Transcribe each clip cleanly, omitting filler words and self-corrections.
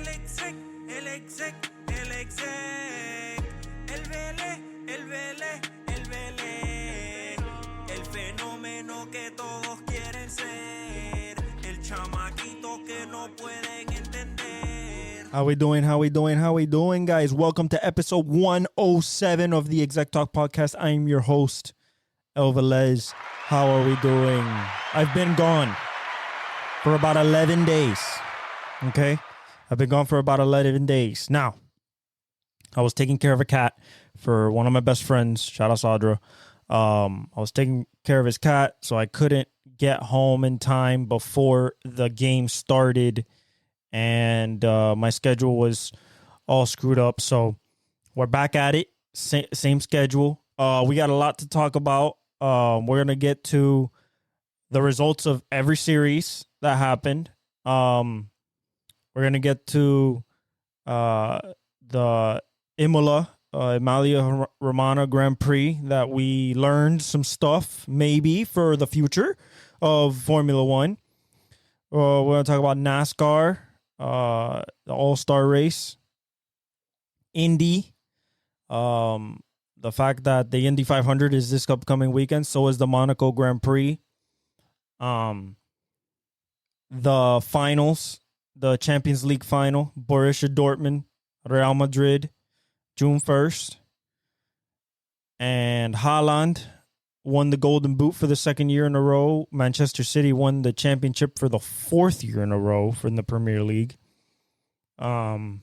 el exec, el vele, el fenómeno que todos quieren ser, el chamaquito que no pueden entender. How we doing, guys? Welcome to episode 107 of the Exec Talk podcast. I'm your host, El Velez. How are we doing? I've been gone for about 11 days, okay? I've been gone for about 11 days. Now, I was taking care of a cat for one of my best friends. Shout out Sadra. I was taking care of his cat, so I couldn't get home in time before the game started, and my schedule was all screwed up. So we're back at it, same schedule. We got a lot to talk about. We're going to get to the results of every series that happened. We're going to get to the Imola, Emilia Romagna Grand Prix that we learned some stuff maybe for the future of Formula One. We're going to talk about NASCAR, the All-Star Race, Indy, the fact that the Indy 500 is this upcoming weekend, so is the Monaco Grand Prix. The finals, the Champions League final, Borussia Dortmund, Real Madrid, June 1st. And Haaland won the Golden Boot for the second year in a row. Manchester City won the championship for the fourth year in a row from the Premier League. As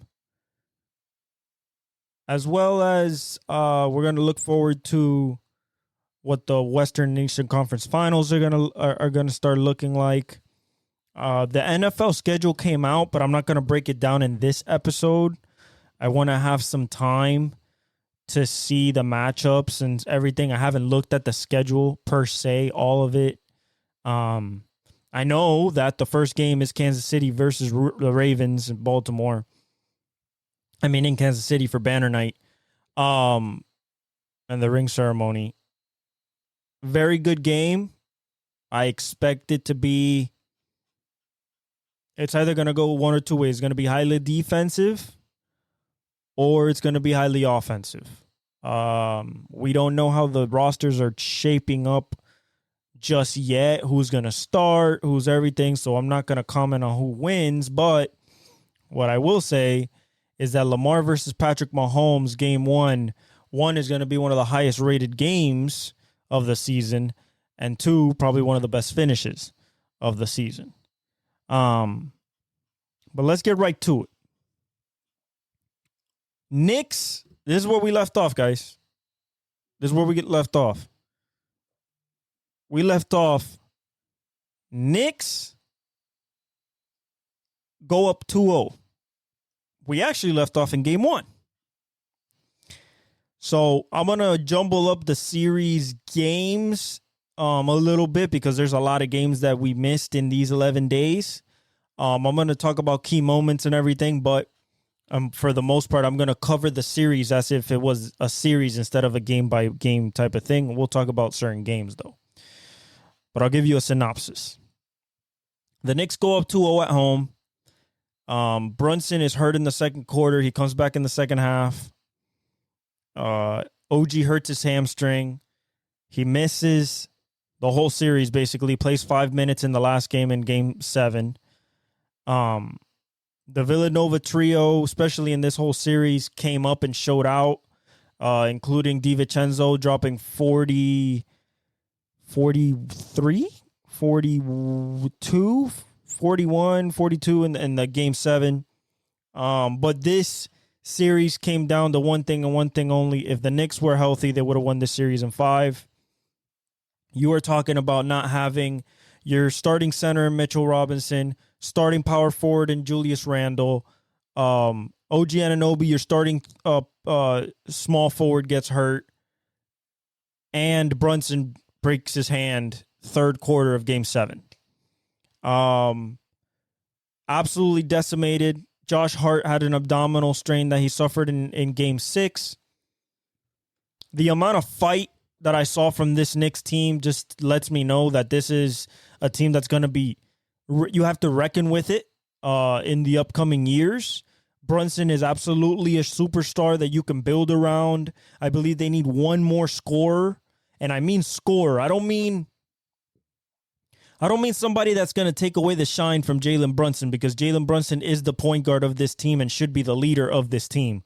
well as we're going to look forward to what the Western Nation Conference Finals are going to start looking like. The NFL schedule came out, but I'm not going to break it down in this episode. I want to have some time to see the matchups and everything. I haven't looked at the schedule per se, all of it. I know that the first game is Kansas City versus the Ravens in Baltimore. I mean, in Kansas City for banner night, and the ring ceremony. Very good game. I expect it to be. It's either going to go one or two ways. It's going to be highly defensive, or it's going to be highly offensive. We don't know how the rosters are shaping up just yet. Who's going to start? Who's everything? So I'm not going to comment on who wins. But what I will say is that Lamar versus Patrick Mahomes, game one is going to be one of the highest rated games of the season, and two, probably one of the best finishes of the season. But let's get right to it. Knicks, this is where we left off, guys. This is where we get left off. We left off. Knicks go up 2-0. We actually left off in game one. So I'm going to jumble up the series games a little bit because there's a lot of games that we missed in these 11 days. I'm going to talk about key moments and everything, but for the most part, I'm going to cover the series as if it was a series instead of a game-by-game type of thing. We'll talk about certain games, though. But I'll give you a synopsis. The Knicks go up 2-0 at home. Brunson is hurt in the second quarter. He comes back in the second half. OG hurts his hamstring. He misses the whole series, basically. Plays 5 minutes in the last game in game 7. The Villanova trio, especially in this whole series, came up and showed out, including DiVincenzo dropping 40, 43, 42, 41, 42 in the game 7. But this series came down to one thing and one thing only. If the Knicks were healthy, they would have won this series in 5. You are talking about not having your starting center in Mitchell Robinson, starting power forward in Julius Randle, OG Anunoby, your starting small forward gets hurt, and Brunson breaks his hand third quarter of game 7. Absolutely decimated. Josh Hart had an abdominal strain that he suffered in game 6. The amount of fight that I saw from this Knicks team just lets me know that this is a team that's going to be, you have to reckon with it in the upcoming years. Brunson is absolutely a superstar that you can build around. I believe they need one more scorer, and I mean scorer. I don't mean somebody that's going to take away the shine from Jalen Brunson, because Jalen Brunson is the point guard of this team and should be the leader of this team.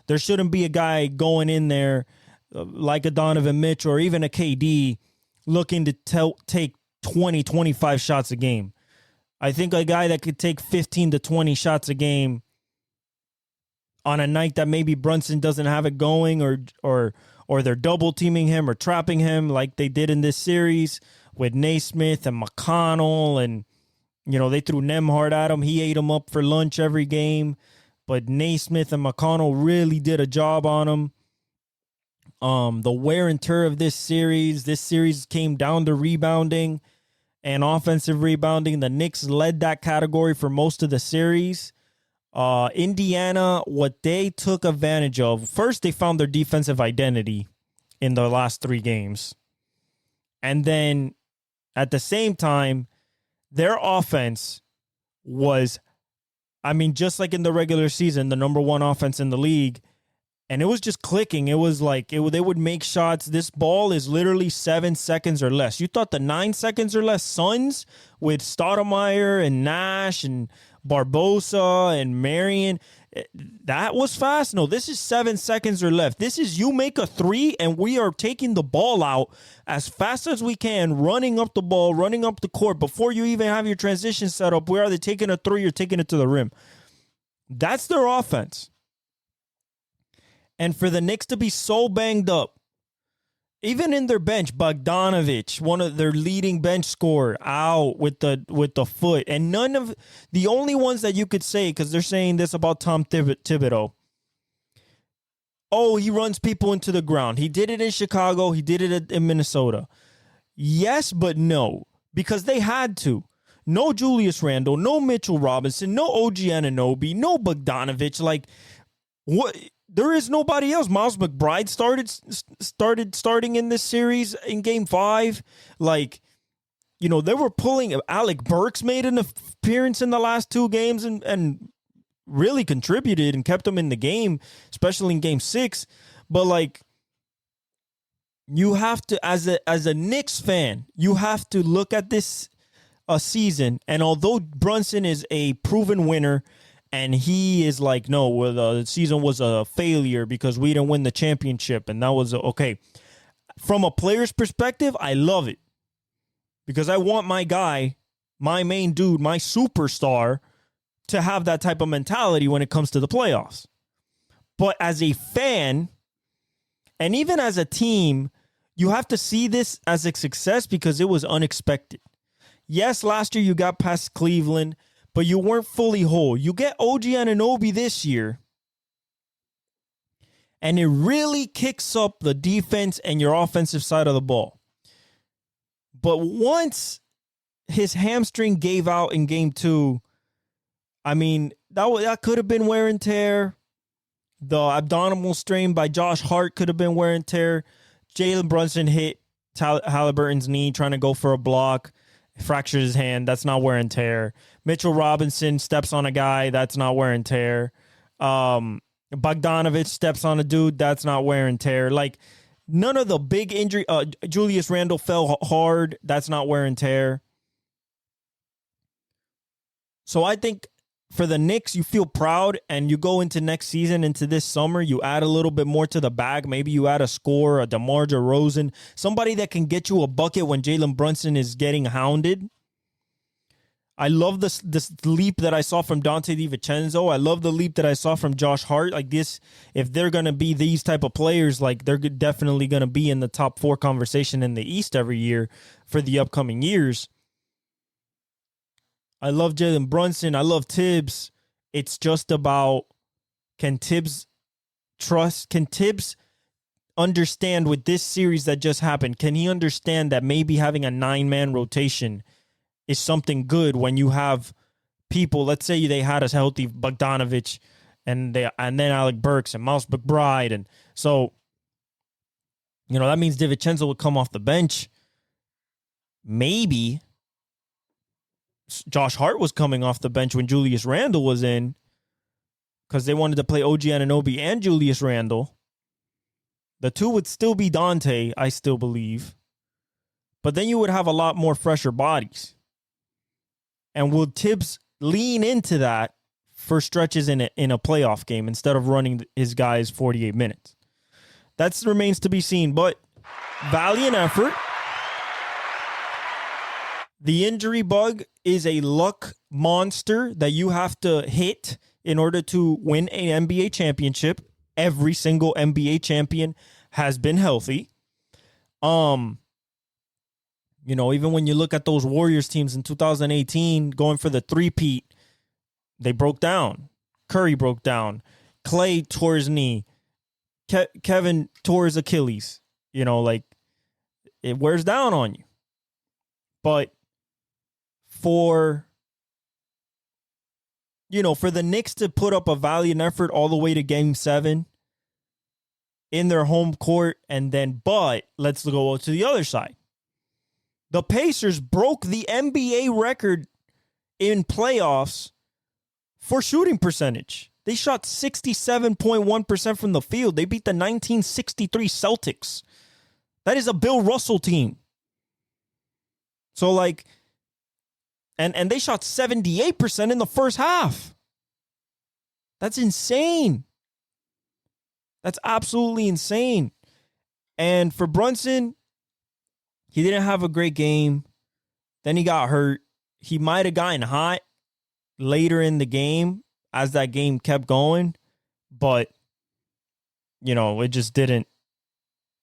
There shouldn't be a guy going in there like a Donovan Mitchell or even a KD looking to take 20, 25 shots a game. I think a guy that could take 15 to 20 shots a game on a night that maybe Brunson doesn't have it going, or they're double teaming him or trapping him like they did in this series with Naismith and McConnell, and they threw Nembhard at him. He ate him up for lunch every game, but Naismith and McConnell really did a job on him. The wear and tear of this series came down to rebounding and offensive rebounding. The Knicks led that category for most of the series. Indiana, what they took advantage of, first they found their defensive identity in the last 3 games. And then at the same time, their offense was, just like in the regular season, the number 1 offense in the league. And it was just clicking. It was like they would make shots. This ball is literally 7 seconds or less. You thought the 9 seconds or less Suns with Stoudemire and Nash and Barbosa and Marion, that was fast? No, this is 7 seconds or less. This is you make a 3 and we are taking the ball out as fast as we can, running up the ball, running up the court. Before you even have your transition set up, we're either taking a 3 or taking it to the rim. That's their offense. And for the Knicks to be so banged up, even in their bench, Bogdanovich, one of their leading bench scorer, out with the foot. And none of the only ones that you could say, because they're saying this about Tom Thibodeau, oh, he runs people into the ground. He did it in Chicago. He did it in Minnesota. Yes, but no, because they had to. No Julius Randle, no Mitchell Robinson, no OG Anunoby, no Bogdanovich. Like, what? There is nobody else. Miles McBride starting in this series in Game 5. Like, they were pulling. Alec Burks made an appearance in the last 2 games and really contributed and kept them in the game, especially in Game 6. But like, you have to, as a Knicks fan, you have to look at this season. And although Brunson is a proven winner, and he is like, no, the season was a failure because we didn't win the championship. And that was okay. From a player's perspective, I love it. Because I want my guy, my main dude, my superstar, to have that type of mentality when it comes to the playoffs. But as a fan, and even as a team, you have to see this as a success because it was unexpected. Yes, last year you got past Cleveland, but you weren't fully whole. You get OG Anunoby this year, and it really kicks up the defense and your offensive side of the ball. But once his hamstring gave out in Game 2, that could have been wear and tear. The abdominal strain by Josh Hart could have been wear and tear. Jalen Brunson hit Halliburton's knee trying to go for a block. Fractured his hand. That's not wear and tear. Mitchell Robinson steps on a guy. That's not wear and tear. Bogdanovich steps on a dude. That's not wear and tear. Like, none of the big injury. Julius Randle fell hard. That's not wear and tear. So I think for the Knicks, you feel proud, and you go into next season, into this summer, you add a little bit more to the bag. Maybe you add a scorer, a DeMar DeRozan, somebody that can get you a bucket when Jalen Brunson is getting hounded. I love this leap that I saw from Dante DiVincenzo. I love the leap that I saw from Josh Hart. Like this, if they're going to be these type of players, like they're definitely going to be in the top 4 conversation in the East every year for the upcoming years. I love Jalen Brunson. I love Tibbs. It's just about, can Tibbs understand with this series that just happened? Can he understand that maybe having a 9-man rotation is something good when you have people, let's say they had a healthy Bogdanovich and then Alec Burks and Miles McBride. And so, that means DiVincenzo would come off the bench. Maybe Josh Hart was coming off the bench when Julius Randle was in. because they wanted to play OG Anunoby and Julius Randle. The two would still be Dante, I still believe. But then you would have a lot more fresher bodies. And will Tibbs lean into that for stretches in a playoff game instead of running his guys 48 minutes? That remains to be seen, but valiant effort. The injury bug is a luck monster that you have to hit in order to win an NBA championship. Every single NBA champion has been healthy. Even when you look at those Warriors teams in 2018 going for the three-peat, they broke down. Curry broke down. Clay tore his knee. Kevin tore his Achilles. It wears down on you. But for the Knicks to put up a valiant effort all the way to Game 7 in their home court, but let's go to the other side. The Pacers broke the NBA record in playoffs for shooting percentage. They shot 67.1% from the field. They beat the 1963 Celtics. That is a Bill Russell team. So, and they shot 78% in the first half. That's insane. That's absolutely insane. And for Brunson, he didn't have a great game. Then he got hurt. He might have gotten hot later in the game as that game kept going. But, it just didn't.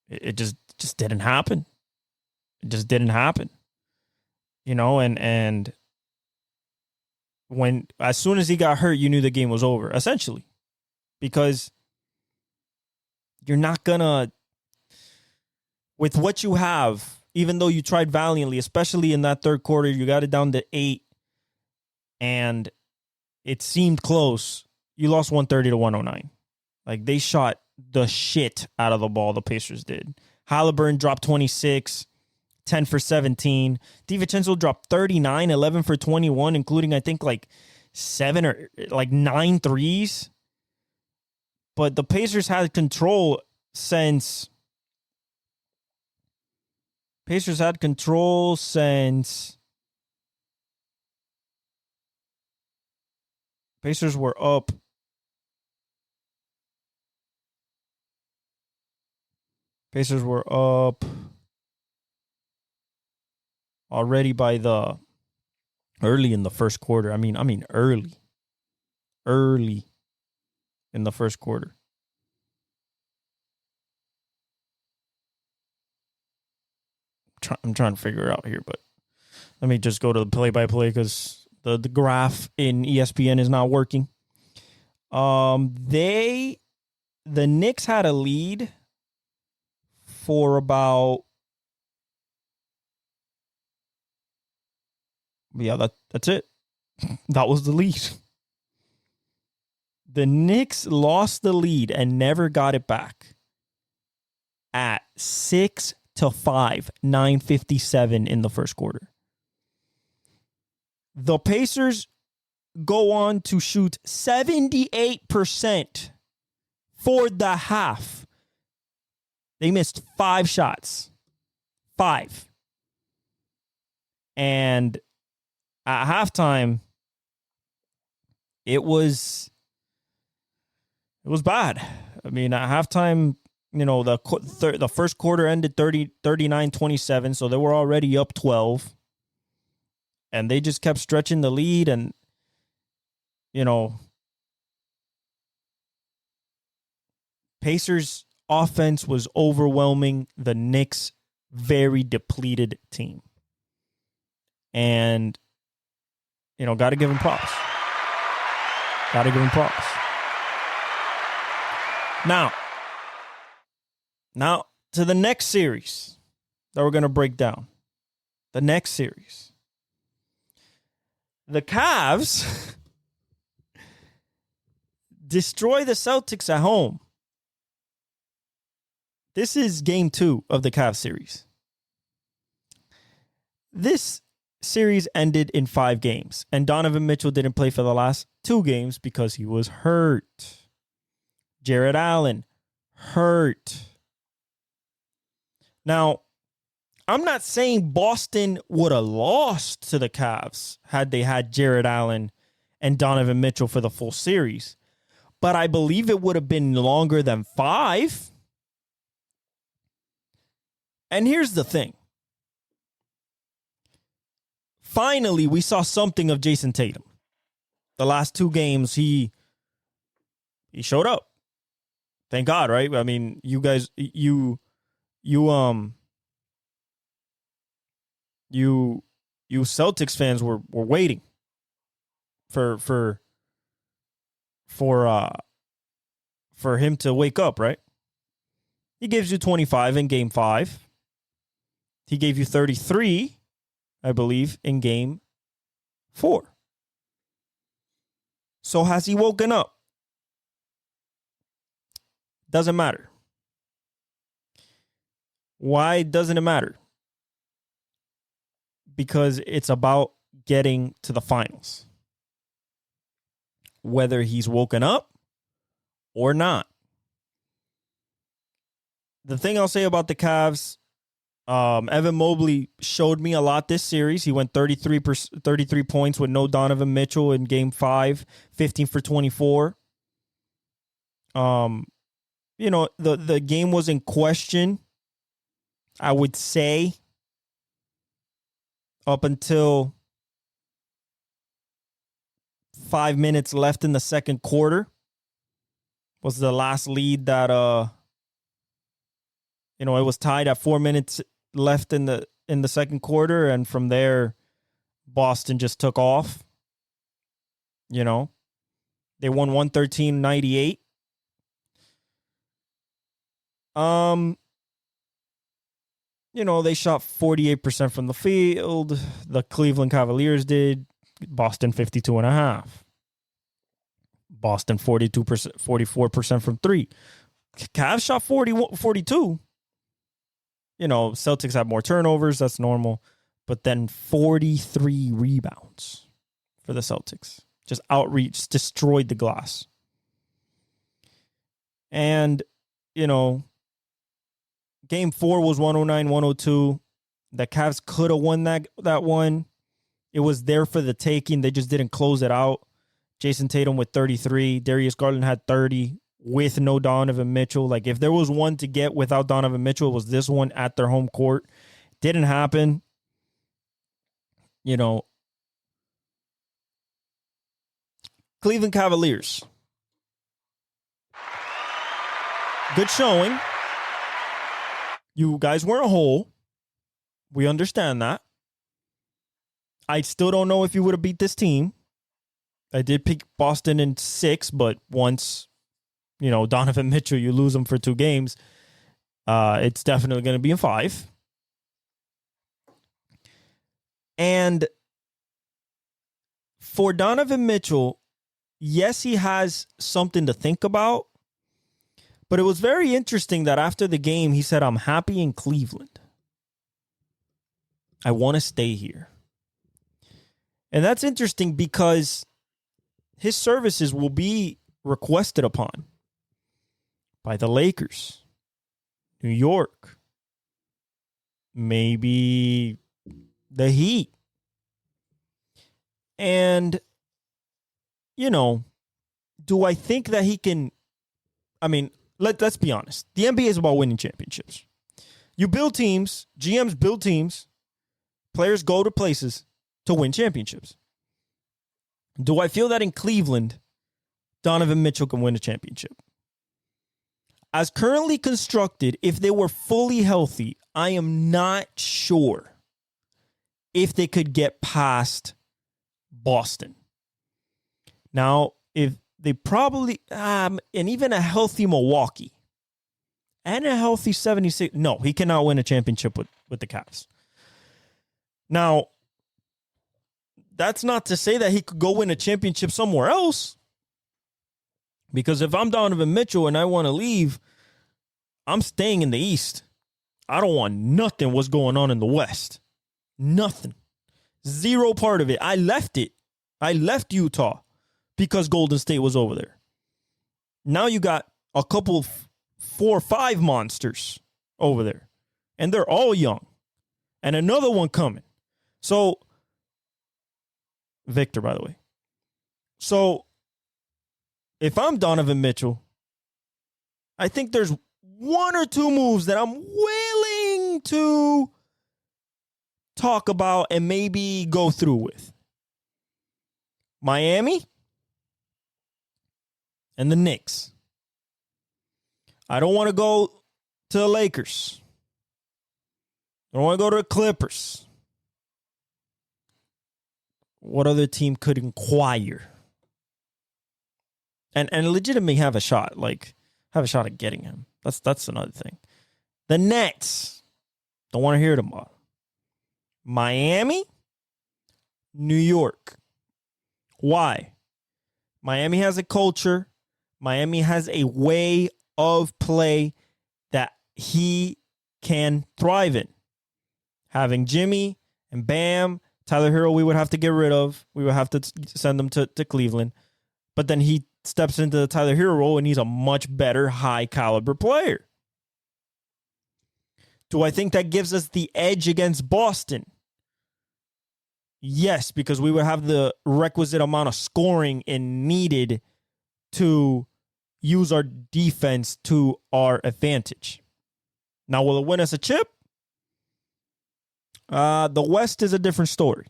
It just didn't happen. It just didn't happen. And as soon as he got hurt, you knew the game was over, essentially. Because you're not gonna, with what you have, even though you tried valiantly, especially in that third quarter, you got it down to 8, and it seemed close. You lost 130 to 109. They shot the shit out of the ball, the Pacers did. Halliburton dropped 26, 10 for 17. DiVincenzo dropped 39, 11 for 21, including, I think, 7 or 9 threes. But the Pacers had control since Pacers were up. Pacers were up already by the early in the first quarter. I mean early in the first quarter. I'm trying to figure it out here, but let me just go to the play-by-play because the graph in ESPN is not working. The Knicks had a lead for about, that's it. That was the lead. The Knicks lost the lead and never got it back at 6-5, 9:57 in the first quarter. The Pacers go on to shoot 78% for the half. They missed 5 shots. 5. And at halftime, it was bad. I mean, at halftime, the first quarter ended 39-27, so they were already up 12. And they just kept stretching the lead, and, Pacers offense was overwhelming the Knicks' very depleted team. And, got to give them props. Now, to the next series that we're going to break down. The next series. The Cavs destroy the Celtics at home. This is game 2 of the Cavs series. This series ended in 5 games, and Donovan Mitchell didn't play for the last 2 games because he was hurt. Jared Allen, hurt. Now, I'm not saying Boston would have lost to the Cavs had they had Jared Allen and Donovan Mitchell for the full series, but I believe it would have been longer than 5. And here's the thing. Finally, we saw something of Jason Tatum. The last 2 games, he showed up. Thank God, right? I mean, you guys, you Celtics fans were waiting for him to wake up, right? He gives you 25 in game 5. He gave you 33, I believe, in game 4. So has he woken up? Doesn't matter. Why doesn't it matter? Because it's about getting to the finals. Whether he's woken up or not. The thing I'll say about the Cavs, Evan Mobley showed me a lot this series. He went 33 points with no Donovan Mitchell in game 5, 15 for 24. The game was in question, I would say, up until 5 minutes left in the second quarter. Was the last lead that it was tied at 4 minutes left in the second quarter, and from there Boston just took off. They won 113-98. They shot 48% from the field. The Cleveland Cavaliers did. Boston 52.5%. Boston 44% from 3. Cavs shot 42. Celtics have more turnovers. That's normal. But then 43 rebounds for the Celtics. Just outreach, destroyed the glass. And, game 4 was 109-102. The Cavs could have won that one. It was there for the taking. They just didn't close it out. Jason Tatum with 33. Darius Garland had 30 with no Donovan Mitchell. Like, if there was one to get without Donovan Mitchell, it was this one at their home court. Didn't happen. Cleveland Cavaliers. Good showing. You guys weren't whole. We understand that. I still don't know if you would have beat this team. I did pick Boston in 6, but once, Donovan Mitchell, you lose him for 2 games, it's definitely going to be in 5. And for Donovan Mitchell, yes, he has something to think about, but it was very interesting that after the game, he said, "I'm happy in Cleveland. I want to stay here." And that's interesting because his services will be requested upon by the Lakers, New York, maybe the Heat. And, do I think that he can... let's be honest. The NBA is about winning championships. You build teams, GMs build teams, players go to places to win championships. Do I feel that in Cleveland, Donovan Mitchell can win a championship? As currently constructed, if they were fully healthy, I am not sure if they could get past Boston. Now, if they probably, and even a healthy Milwaukee and a healthy 76, no, he cannot win a championship with the Cavs. Now, that's not to say that he could go win a championship somewhere else. Because if I'm Donovan Mitchell and I want to leave, I'm staying in the East. I don't want nothing what's going on in the West. Nothing. Zero part of it. I left it. I left Utah because Golden State was over there. Now you got a couple, 4 or 5 monsters over there, and they're all young, and another one coming. So, Victor, by the way. So, if I'm Donovan Mitchell, I think there's 1 or 2 moves that I'm willing to talk about and maybe go through with. Miami and the Knicks. I don't want to go to the Lakers. I don't want to go to the Clippers. What other team could inquire? And legitimately have a shot, at getting him. That's another thing. The Nets. Don't want to hear them all. Miami, New York. Why? Miami has a culture. Miami has a way of play that he can thrive in. Having Jimmy and Bam, Tyler Hero, we would have to get rid of. We would have to send them to Cleveland. But then he steps into the Tyler Hero role, and he's a much better, high-caliber player. Do I think that gives us the edge against Boston? Yes, because we would have the requisite amount of scoring needed to use our defense to our advantage. Now, will it win us a chip? The West is a different story.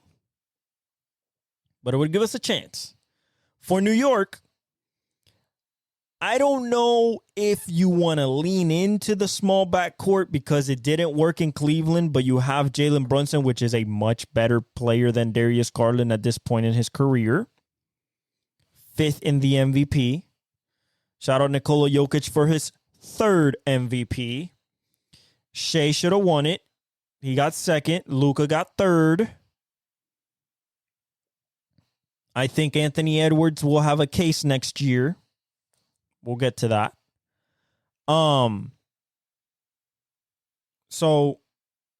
But it would give us a chance. For New York, I don't know if you want to lean into the small backcourt because it didn't work in Cleveland, but you have Jalen Brunson, which is a much better player than Darius Garland at this point in his career. 5th in the MVP. Shout out Nikola Jokic for his 3rd MVP. Shea should have won it. He got 2nd. Luka got 3rd. I think Anthony Edwards will have a case next year. We'll get to that. So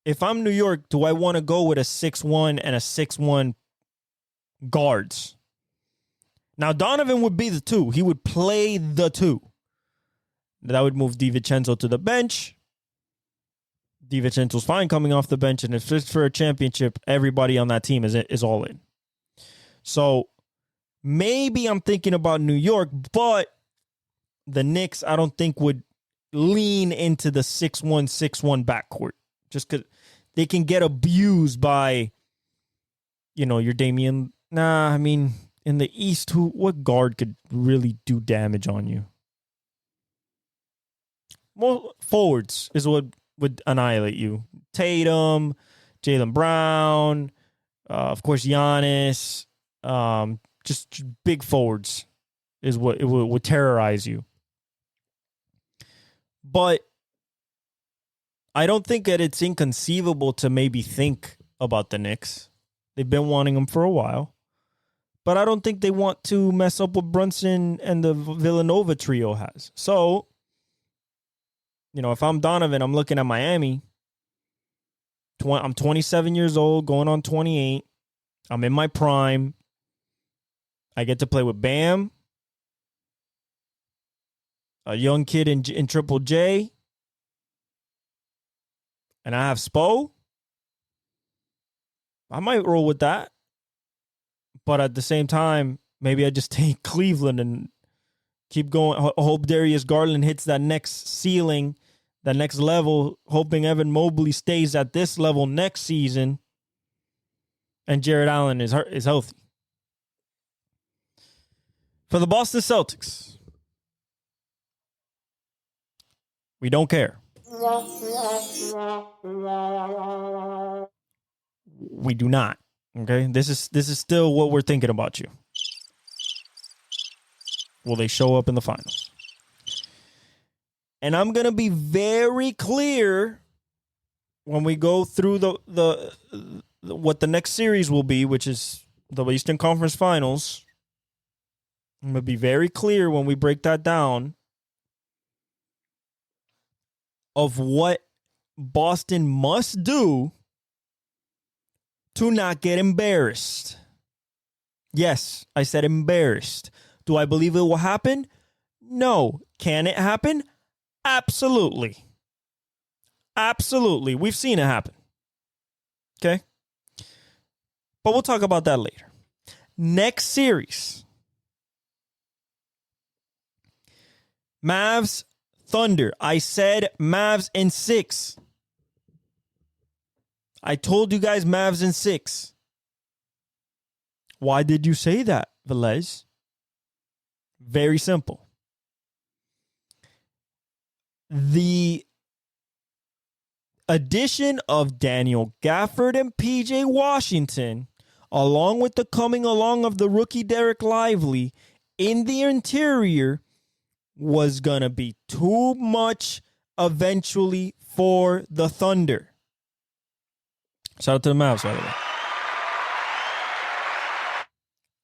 if I'm New York, do I want to go with a 6'1" and a 6'1" guards? Now, Donovan would be the 2. He would play the 2. That would move DiVincenzo to the bench. DiVincenzo's fine coming off the bench, and if it's for a championship, everybody on that team is all in. So maybe I'm thinking about New York, but the Knicks, I don't think, would lean into the 6'1", 6'1" backcourt. Just because they can get abused by, your Damian. Nah, I mean, in the East, what guard could really do damage on you? Well, forwards is what would annihilate you. Tatum, Jaylen Brown, of course, Giannis. Just big forwards is what it would terrorize you. But I don't think that it's inconceivable to maybe think about the Knicks. They've been wanting them for a while. But I don't think they want to mess up what Brunson and the Villanova trio has. So, if I'm Donovan, I'm looking at Miami. I'm 27 years old, going on 28. I'm in my prime. I get to play with Bam, a young kid in Triple J, and I have Spo. I might roll with that. But at the same time, maybe I just take Cleveland and keep going. Hope Darius Garland hits that next ceiling, that next level, hoping Evan Mobley stays at this level next season, and Jared Allen is healthy. For the Boston Celtics, we don't care. We do not. Okay? This is still what we're thinking about you. Will they show up in the finals? And I'm going to be very clear when we go through the what the next series will be, which is the Eastern Conference Finals. I'm going to be very clear when we break that down of what Boston must do to not get embarrassed. Yes, I said embarrassed. Do I believe it will happen? No. Can it happen? Absolutely. Absolutely. We've seen it happen. Okay? But we'll talk about that later. Next series. Mavs, Thunder. I said Mavs in 6. I told you guys Mavs in 6. Why did you say that, Velez? Very simple. The addition of Daniel Gafford and PJ Washington, along with the coming along of the rookie Derek Lively in the interior, was going to be too much eventually for the Thunder. Shout out to the Mavs, by the way.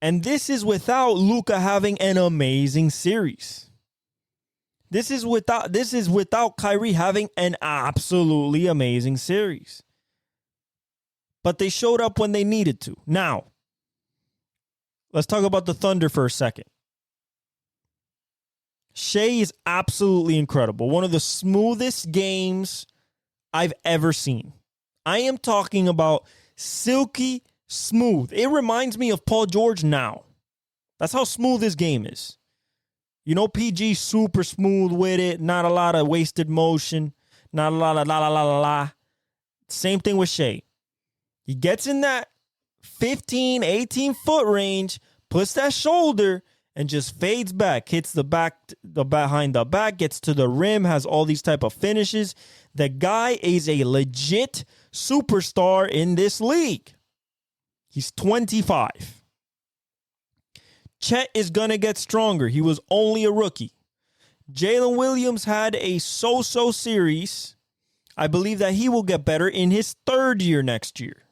And this is without Luka having an amazing series. This is without Kyrie having an absolutely amazing series. But they showed up when they needed to. Now, let's talk about the Thunder for a second. Shea is absolutely incredible. One of the smoothest games I've ever seen. I am talking about silky smooth. It reminds me of Paul George now. That's how smooth this game is. You know, PG super smooth with it. Not a lot of wasted motion. Not a lot of la. Same thing with Shea. He gets in that 15, 18-foot range, puts that shoulder, and just fades back. Hits the behind the back, gets to the rim, has all these type of finishes. The guy is a legit superstar in this league. He's 25. Chet is going to get stronger. He was only a rookie. Jalen Williams had a so-so series. I believe that he will get better in his third year next year.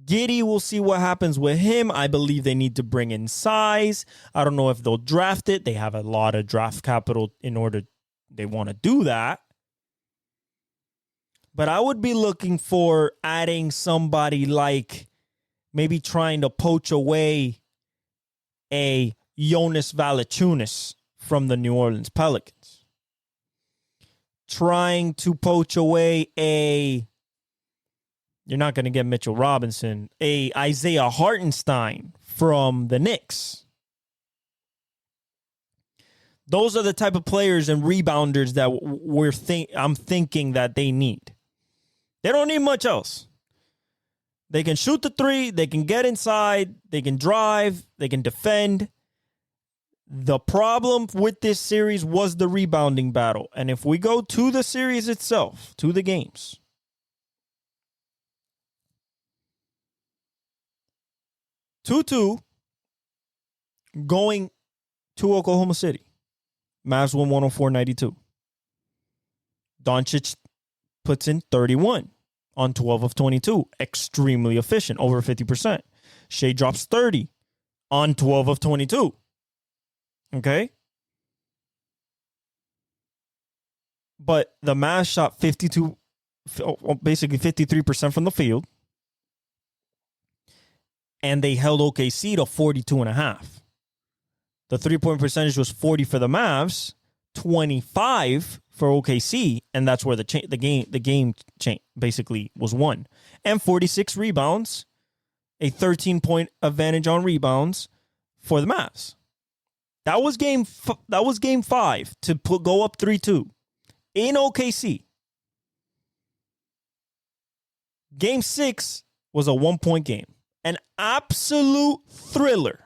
Giddey, we'll see what happens with him. I believe they need to bring in size. I don't know if they'll draft it. They have a lot of draft capital they want to do that. But I would be looking for adding somebody like maybe trying to poach away a Jonas Valanciunas from the New Orleans Pelicans. Trying to poach away you're not going to get Mitchell Robinson, a Isaiah Hartenstein from the Knicks. Those are the type of players and rebounders that I'm thinking that they need. They don't need much else. They can shoot the three. They can get inside. They can drive. They can defend. The problem with this series was the rebounding battle. And if we go to the series itself, to the games, two going to Oklahoma City. Mavs won 104-92. Doncic puts in 31 on 12 of 22. Extremely efficient, over 50%. Shea drops 30 on 12 of 22. Okay? But the Mavs shot basically 53% from the field. And they held OKC to 42.5. The three-point percentage was 40 for the Mavs, 25 for OKC, and that's where the game basically was won. And 46 rebounds, a 13-point advantage on rebounds for the Mavs. That was game 5 to go up 3-2 in OKC. Game 6 was a 1-point game. An absolute thriller.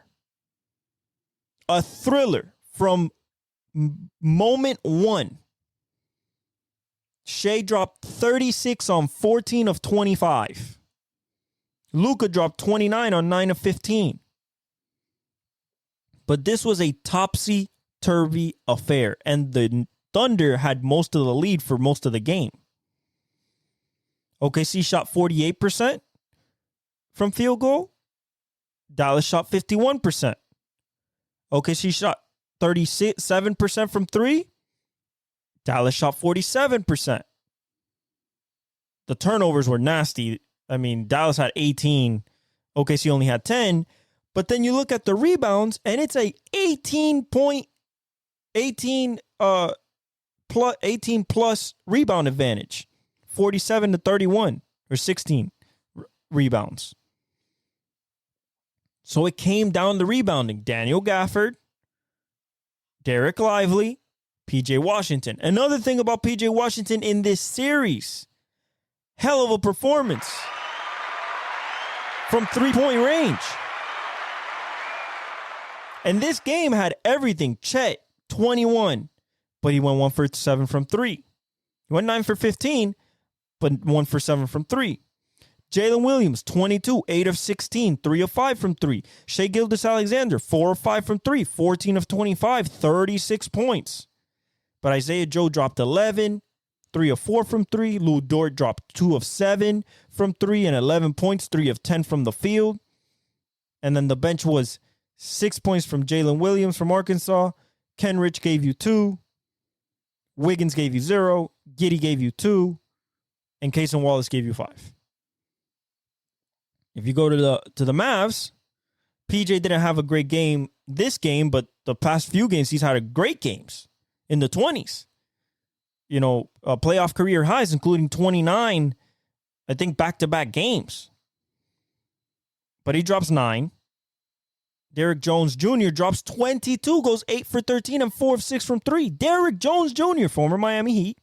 A thriller from moment one. Shea dropped 36 on 14 of 25. Luka dropped 29 on 9 of 15. But this was a topsy-turvy affair, and the Thunder had most of the lead for most of the game. OKC shot 48% from field goal. Dallas shot 51%. OKC shot 37% from three. Dallas shot 47%. The turnovers were nasty. I mean, Dallas had 18. OKC only had 10. But then you look at the rebounds, and it's a 18 plus rebound advantage. 47 to 31 or 16 rebounds. So it came down to rebounding. Daniel Gafford, Derek Lively, PJ Washington. Another thing about PJ Washington in this series, hell of a performance from 3-point range. And this game had everything. Chet, 21, but he went 1 for 7 from 3. He went 9 for 15, but 1 for 7 from 3. Jalen Williams, 22, 8 of 16, 3 of 5 from 3. Shai Gilgeous-Alexander, 4 of 5 from 3, 14 of 25, 36 points. But Isaiah Joe dropped 11, 3 of 4 from 3. Lou Dort dropped 2 of 7 from 3 and 11 points, 3 of 10 from the field. And then the bench was 6 points from Jalen Williams from Arkansas. Ken Rich gave you 2. Wiggins gave you 0. Giddey gave you 2. And Cason Wallace gave you 5. If you go to the Mavs, PJ didn't have a great game this game, but the past few games he's had great games in the 20s. You know, playoff career highs, including 29, I think, back-to-back games. But he drops 9. Derrick Jones Jr. drops 22, goes 8 for 13 and 4 of 6 from 3. Derrick Jones Jr., former Miami Heat.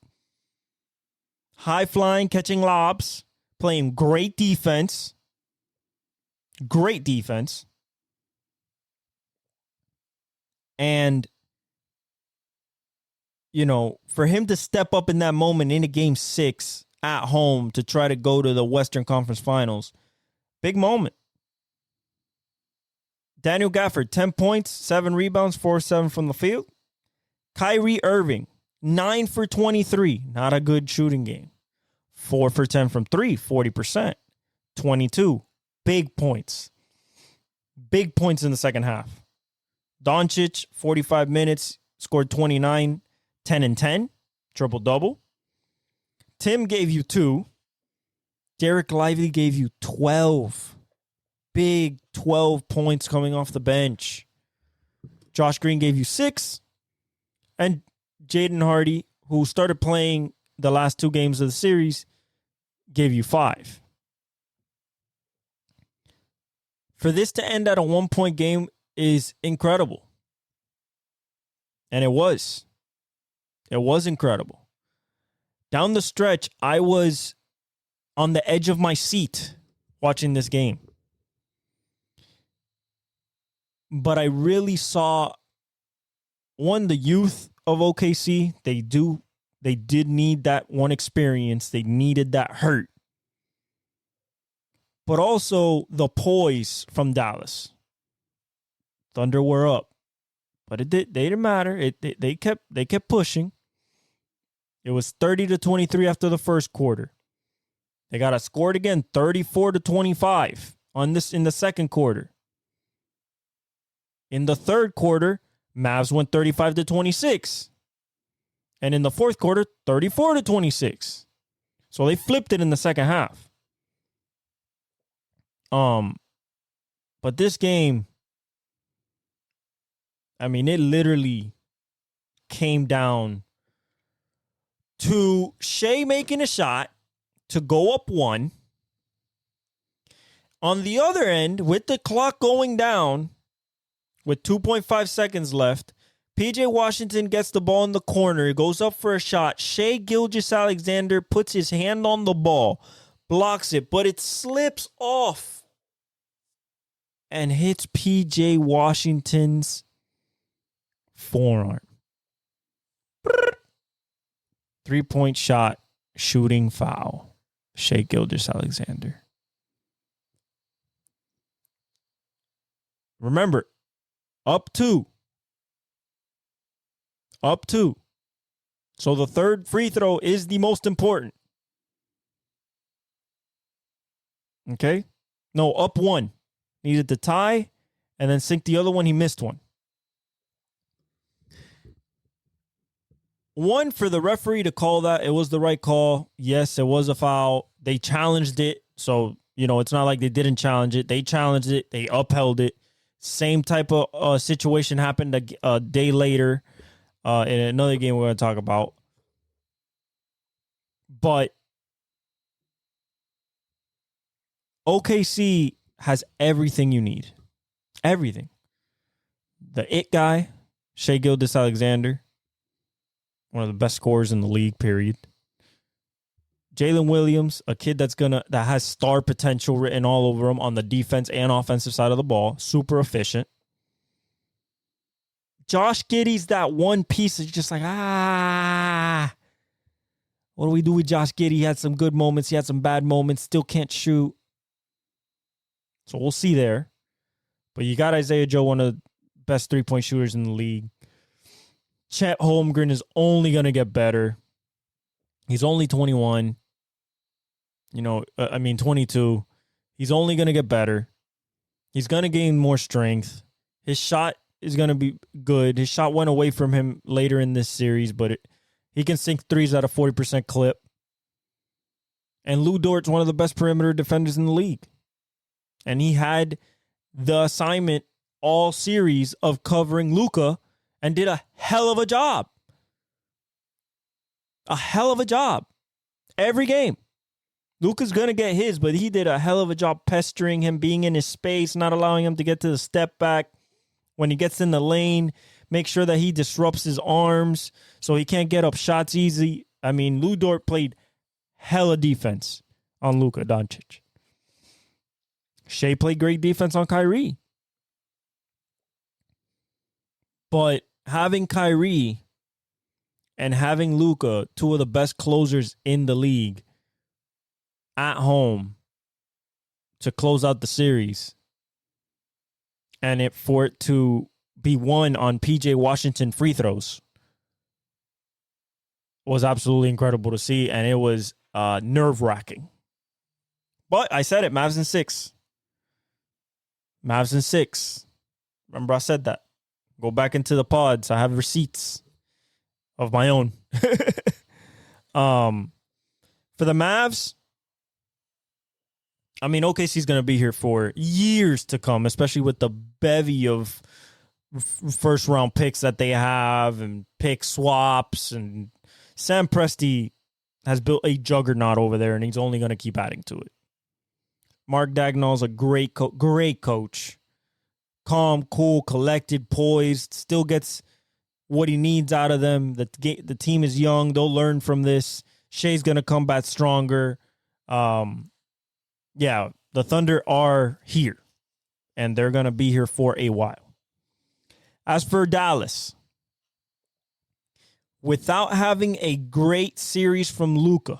High-flying, catching lobs, playing great defense. Great defense. And, you know, for him to step up in that moment in a game 6 at home to try to go to the Western Conference Finals, big moment. Daniel Gafford, 10 points, 7 rebounds, 4 of 7 from the field. Kyrie Irving, 9 for 23. Not a good shooting game. 4 for 10 from 3, 40%. 22. Big points. Big points in the second half. Doncic, 45 minutes, scored 29, 10 and 10. Triple-double. Tim gave you 2. Derek Lively gave you 12. Big 12 points coming off the bench. Josh Green gave you 6. And Jaden Hardy, who started playing the last 2 games of the series, gave you 5. For this to end at a 1-point game is incredible. And it was. It was incredible. Down the stretch, I was on the edge of my seat watching this game. But I really saw, one, the youth of OKC. They did need that one experience. They needed that hurt. But also the poise from Dallas. Thunder were up. But they didn't matter. They kept pushing. It was 30 to 23 after the first quarter. They got outscored again, 34 to 25 in the second quarter. In the third quarter, Mavs went 35 to 26. And in the fourth quarter, 34 to 26. So they flipped it in the second half. But this game, I mean, it literally came down to Shai making a shot to go up 1. On the other end, with the clock going down, with 2.5 seconds left, PJ Washington gets the ball in the corner. He goes up for a shot. Shai Gilgeous-Alexander puts his hand on the ball, blocks it, but it slips off and hits PJ Washington's forearm. 3-point shot, shooting foul. Shai Gilgeous-Alexander. Remember, up 2. Up 2. So the third free throw is the most important. Okay? No, up 1. Needed to tie and then sink the other one. He missed one. One, for the referee to call that, it was the right call. Yes, it was a foul. They challenged it, so You know, it's not like they didn't challenge it. They challenged it. They upheld it. Same type of situation happened a day later in another game we're going to talk about. But OKC has everything you need. Everything. The it guy, Shai Gilgeous-Alexander, one of the best scorers in the league, period. Jalen Williams, a kid that has star potential written all over him on the defense and offensive side of the ball. Super efficient. Josh Giddey's that one piece that's just like, what do we do with Josh Giddey? He had some good moments. He had some bad moments. Still can't shoot. So we'll see there. But you got Isaiah Joe, one of the best three-point shooters in the league. Chet Holmgren is only going to get better. He's only 21. 22. He's only going to get better. He's going to gain more strength. His shot is going to be good. His shot went away from him later in this series, but he can sink threes at a 40% clip. And Lou Dort's one of the best perimeter defenders in the league. And he had the assignment all series of covering Luka and did a hell of a job. A hell of a job. Every game. Luka's going to get his, but he did a hell of a job pestering him, being in his space, not allowing him to get to the step back. When he gets in the lane, make sure that he disrupts his arms so he can't get up shots easy. I mean, Lou Dort played hella defense on Luka Doncic. Shai played great defense on Kyrie. But having Kyrie and having Luka, two of the best closers in the league, at home to close out the series, and for it to be won on PJ Washington free throws was absolutely incredible to see, and it was nerve-wracking. But I said it, Mavs in 6. Mavs in 6. Remember I said that. Go back into the pods. I have receipts of my own. For the Mavs, I mean, OKC's going to be here for years to come, especially with the bevy of first-round picks that they have and pick swaps. And Sam Presti has built a juggernaut over there, and he's only going to keep adding to it. Mark Dagnall's a great coach. Calm, cool, collected, poised, still gets what he needs out of them. The team is young. They'll learn from this. Shai's going to come back stronger. Yeah, the Thunder are here, and they're going to be here for a while. As for Dallas, without having a great series from Luka,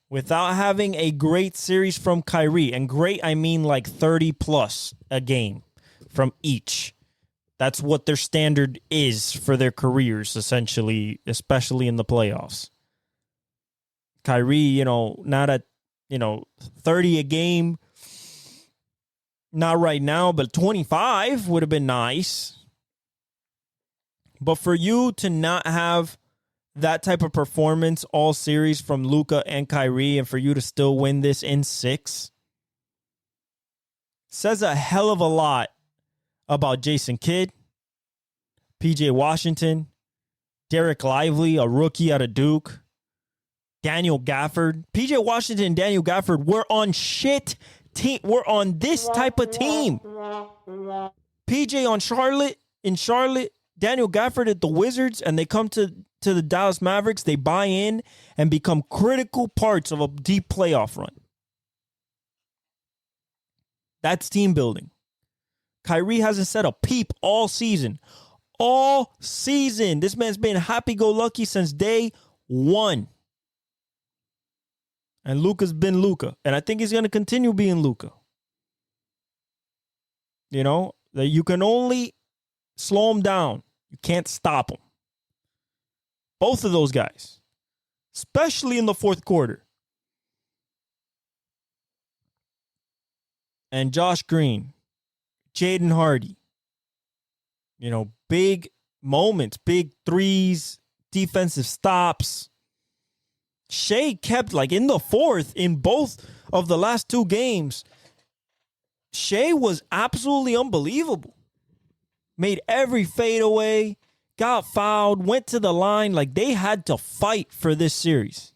without having a great series from Kyrie, and great, I mean like 30-plus a game from each. That's what their standard is for their careers, essentially, especially in the playoffs. Kyrie, not at 30 a game. Not right now, but 25 would have been nice. But for you to not have that type of performance all series from Luka and Kyrie, and for you to still win this in 6, says a hell of a lot about Jason Kidd, PJ Washington, Derek Lively, a rookie out of Duke, Daniel Gafford. PJ Washington and Daniel Gafford were on shit team. We're on this type of team. PJ in Charlotte, Daniel Gafford at the Wizards, and they come to the Dallas Mavericks. They buy in and become critical parts of a deep playoff run. That's team building. Kyrie hasn't said a peep all season. All season. This man's been happy-go-lucky since day one. And Luka's been Luka. And I think he's going to continue being Luka. That you can only slow him down. You can't stop him. Both of those guys. Especially in the fourth quarter. And Josh Green. Jaden Hardy. Big moments. Big threes. Defensive stops. Shai kept, in the fourth, in both of the last 2 games, Shea was absolutely unbelievable. Made every fadeaway, got fouled, went to the line. Like, they had to fight for this series.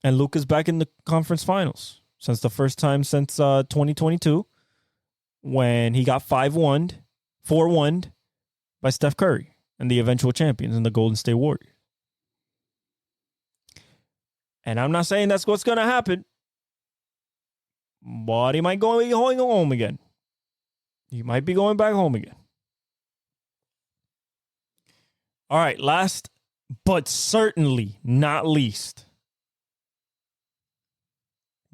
And Luka's back in the conference finals since the first time since 2022 when he got 4-1 by Steph Curry and the eventual champions in the Golden State Warriors. And I'm not saying that's what's going to happen, but he might be going home again. He might be going back home again. All right, last but certainly not least.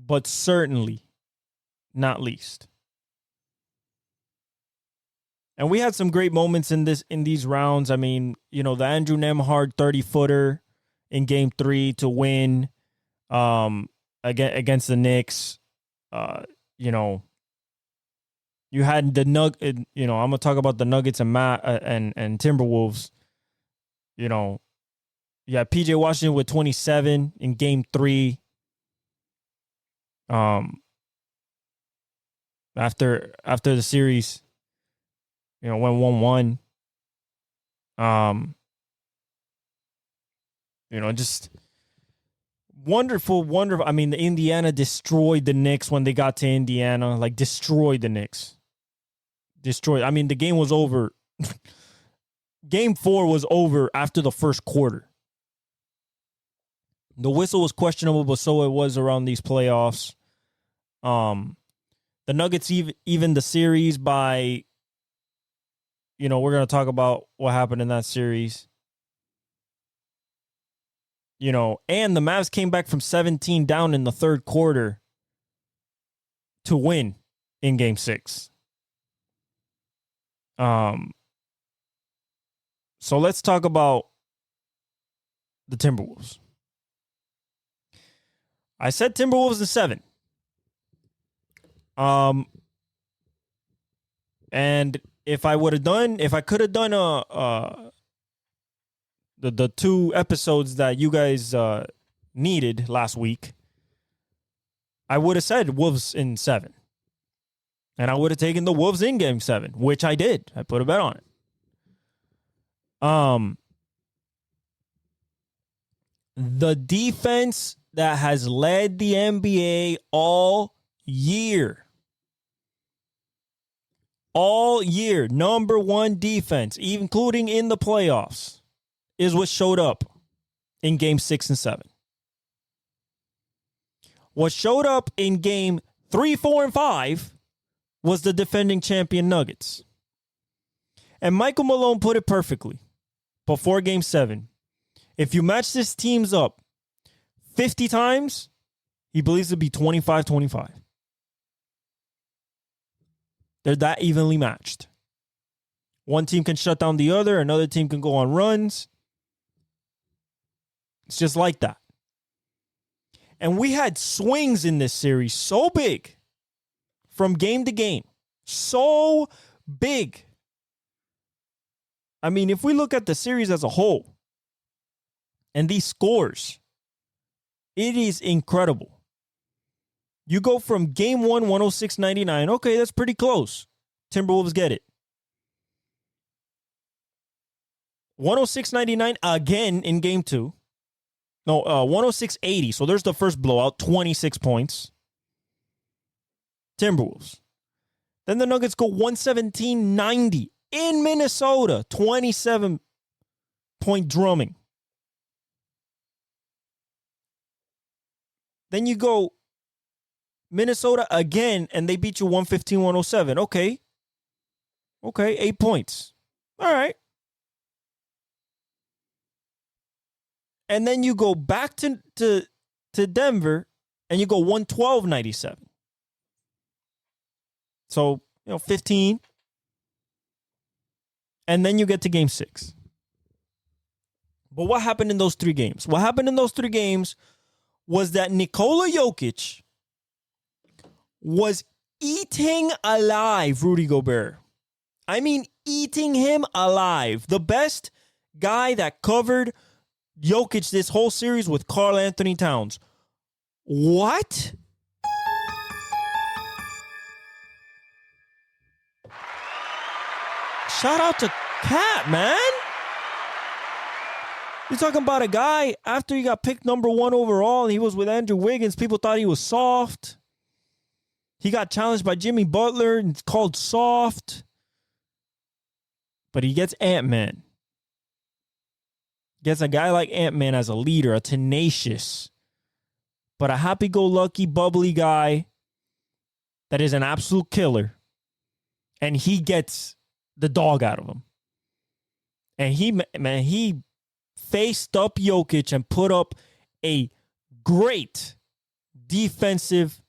But certainly not least. And we had some great moments in these rounds. I mean, you know, the Andrew Nembhard 30-footer in game 3 to win against the Knicks. You know, you had the you know, I'm gonna talk about the Nuggets and Timberwolves. You know, you had PJ Washington with 27 in game 3. After the series, you know, went 1-1. You know, just wonderful. I mean, the Indiana destroyed the Knicks when they got to Indiana. Like, destroyed the Knicks. Destroyed. I mean, the game was over. Game 4 was over after the first quarter. The whistle was questionable, but so it was around these playoffs. The Nuggets even the series by, you know, we're going to talk about what happened in that series. You know, and the Mavs came back from 17 down in the third quarter to win in game 6. So let's talk about the Timberwolves. I said Timberwolves in 7. And if I could have done the 2 episodes that you guys needed last week, I would have said Wolves in 7. And I would have taken the Wolves in game 7, which I did. I put a bet on it. The defense that has led the NBA all year, number 1 defense, including in the playoffs, is what showed up in game 6 and 7. What showed up in game 3, 4, and 5 was the defending champion Nuggets. And Michael Malone put it perfectly before game 7. If you match this teams up 50 times, he believes it'd be 25-25. They're that evenly matched. One team can shut down the other. Another team can go on runs. It's just like that. And we had swings in this series so big from game to game. So big. I mean, if we look at the series as a whole and these scores, it is incredible. You go from game 1, 106-99. Okay, that's pretty close. Timberwolves get it. 106-99 again in game 2. No, 106-80. So there's the first blowout, 26 points. Timberwolves. Then the Nuggets go 117-90 in Minnesota, 27-point drumming. Then you go Minnesota again, and they beat you 115-107. Okay, 8 points. All right. And then you go back to Denver, and you go 112-97. So, 15. And then you get to game 6. But what happened in those 3 games? What happened in those 3 games was that Nikola Jokic was eating alive Rudy Gobert. I mean, eating him alive. The best guy that covered Jokic this whole series with Karl Anthony Towns What? Shout out to Cat, man. You're talking about a guy after he got picked number 1 overall and he was with Andrew Wiggins. People thought he was soft. He got challenged by Jimmy Butler and it's called soft. But he gets Ant-Man. Gets a guy like Ant-Man as a leader, a tenacious, but a happy-go-lucky, bubbly guy that is an absolute killer. And he gets the dog out of him. And he faced up Jokic and put up a great defensive,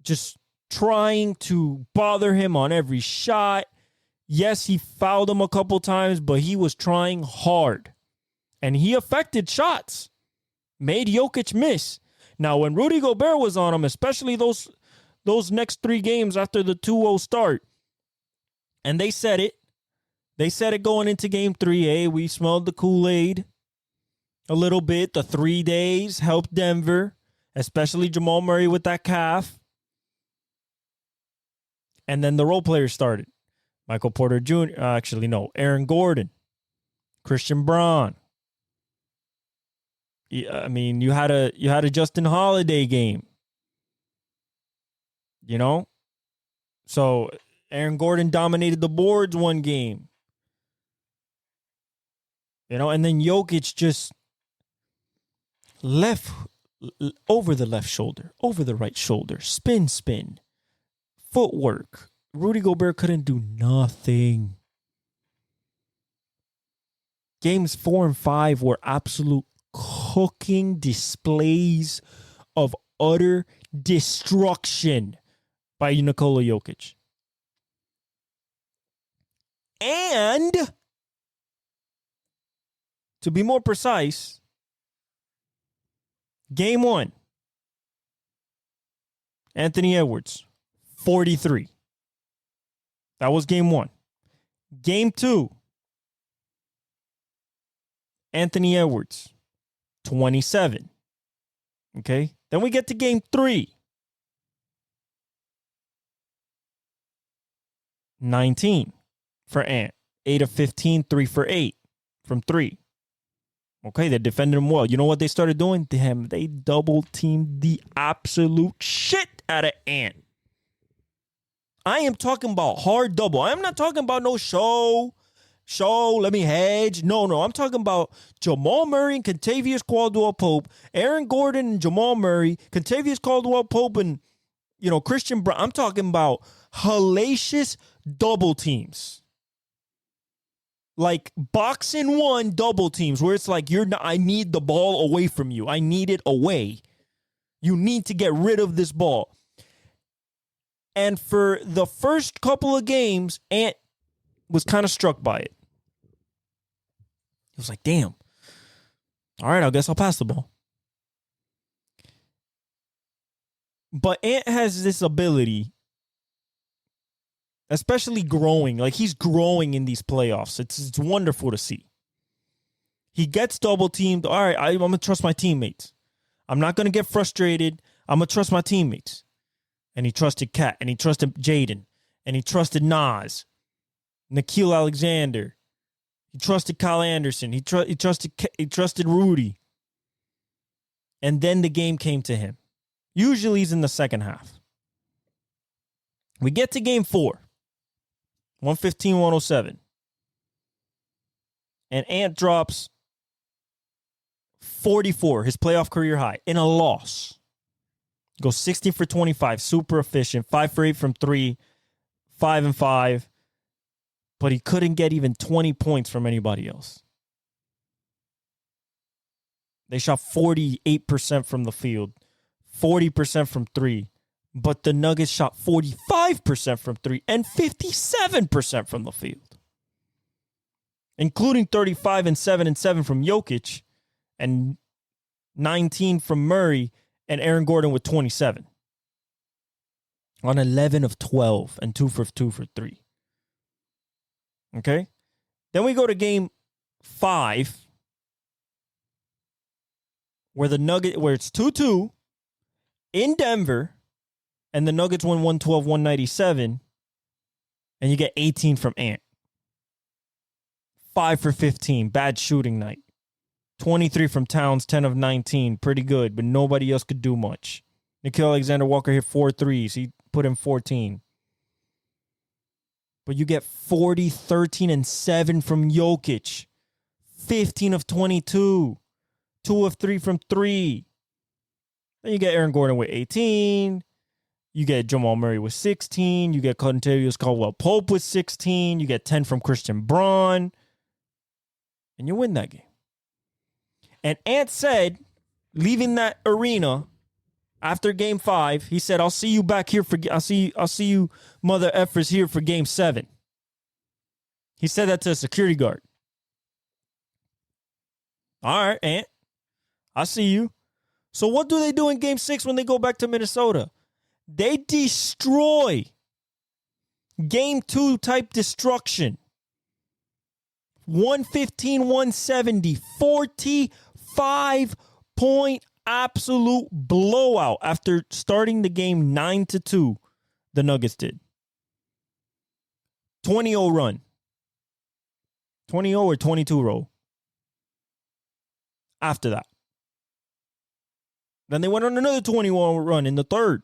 just trying to bother him on every shot. Yes, he fouled him a couple times, but he was trying hard. And he affected shots. Made Jokic miss. Now, when Rudy Gobert was on him, especially those next 3 games after the 2-0 start, and they said it. They said it going into game 3. Hey, we smelled the Kool-Aid a little bit. The 3 days helped Denver, especially Jamal Murray with that calf. And then the role players started. Michael Porter Jr. Aaron Gordon, Christian Braun. I mean, you had a Justin Holiday game. You know? So Aaron Gordon dominated the boards one game. You know, and then Jokic just left over the left shoulder, over the right shoulder, spin, footwork. Rudy Gobert couldn't do nothing. Games 4 and 5 were absolute cooking displays of utter destruction by Nikola Jokic. And to be more precise, game 1, Anthony Edwards, 43. That was game 1. Game 2, Anthony Edwards, 27. Okay? Then we get to game 3. 19 for Ant. 8 of 15, 3 for 8 from 3. Okay, they defended him well. You know what they started doing? They double teamed the absolute shit out of Ant. I am talking about hard double. I'm not talking about no show, let me hedge. No. I'm talking about Jamal Murray and Kentavious Caldwell-Pope, Aaron Gordon and Jamal Murray, Kentavious Caldwell-Pope and, Christian Brown. I'm talking about hellacious double teams. Like boxing 1 double teams where it's like, I need the ball away from you. I need it away. You need to get rid of this ball. And for the first couple of games, Ant was kind of struck by it. He was like, damn. All right, I guess I'll pass the ball. But Ant has this ability, especially growing. Like, he's growing in these playoffs. It's wonderful to see. He gets double teamed. All right, I'm going to trust my teammates. I'm not going to get frustrated. I'm going to trust my teammates. And he trusted Kat, and he trusted Jaden, and he trusted Nas, Nikhil Alexander. He trusted Kyle Anderson. He trusted Rudy. And then the game came to him. Usually he's in the second half. We get to game 4. 115-107. And Ant drops 44, his playoff career high, in a loss. Goes 16 for 25, super efficient, 5 for 8 from 3, 5 and 5. But he couldn't get even 20 points from anybody else. They shot 48% from the field, 40% from 3. But the Nuggets shot 45% from 3 and 57% from the field, including 35 and 7 from Jokic and 19 from Murray and Aaron Gordon with 27 on 11 of 12 and 2 for 3. Okay? Then we go to game 5 where it's 2-2 in Denver, and the Nuggets win 112-197, and you get 18 from Ant. 5 for 15, bad shooting night. 23 from Towns, 10 of 19, pretty good, but nobody else could do much. Nickeil Alexander-Walker hit 4 threes. He put in 14. But you get 40, 13, and 7 from Jokic. 15 of 22. 2 of 3 from 3. Then you get Aaron Gordon with 18. You get Jamal Murray with 16. You get Kentavious Caldwell-Pope with 16. You get 10 from Christian Braun. And you win that game. And Ant said, leaving that arena after game 5, he said, I'll see you back here I'll see you mother effers here for game 7. He said that to a security guard. All right, Ant. I see you. So what do they do in game 6 when they go back to Minnesota? They destroy. Game 2 type destruction. 115-170. 45-point absolute blowout after starting the game 9-2. The Nuggets did. 20-0 run. 20-0 or 22 roll. After that. Then they went on another 21 run in the third.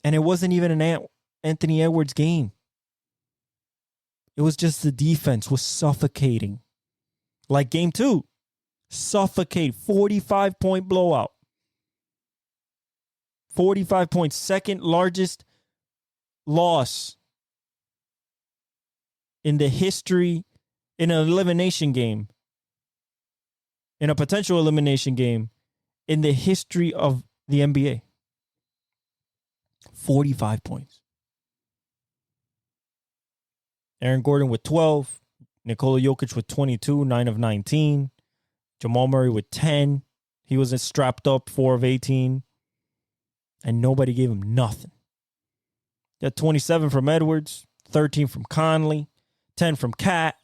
And it wasn't even an Anthony Edwards game. It was just the defense was suffocating. Like game 2. Suffocate. 45-point blowout. 45 points. Second largest loss in the history in an elimination game. In a potential elimination game in the history of the NBA. 45 points. Aaron Gordon with 12. Nikola Jokic with 22, 9 of 19. Jamal Murray with 10. He was strapped up, 4 of 18. And nobody gave him nothing. Got 27 from Edwards, 13 from Conley, 10 from Cat,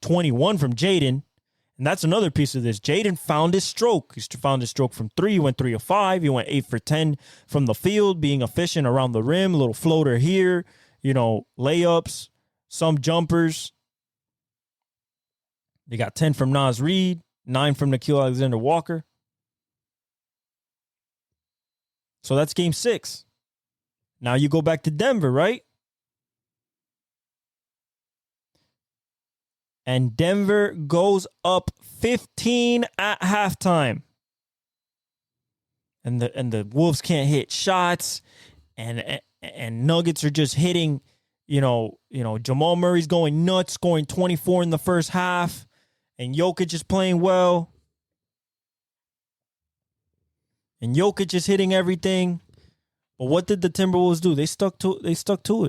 21 from Jaden. And that's another piece of this. Jaden found his stroke. He found his stroke from 3. He went 3 of 5. He went 8 for 10 from the field, being efficient around the rim. A little floater here, layups, some jumpers. They got 10 from Naz Reid, 9 from Nickeil Alexander-Walker. So that's game 6. Now you go back to Denver, right? And Denver goes up 15 at halftime. And the Wolves can't hit shots. And Nuggets are just hitting, Jamal Murray's going nuts, scoring 24 in the first half. And Jokic is playing well. And Jokic is hitting everything. But what did the Timberwolves do? They stuck to it. They stuck to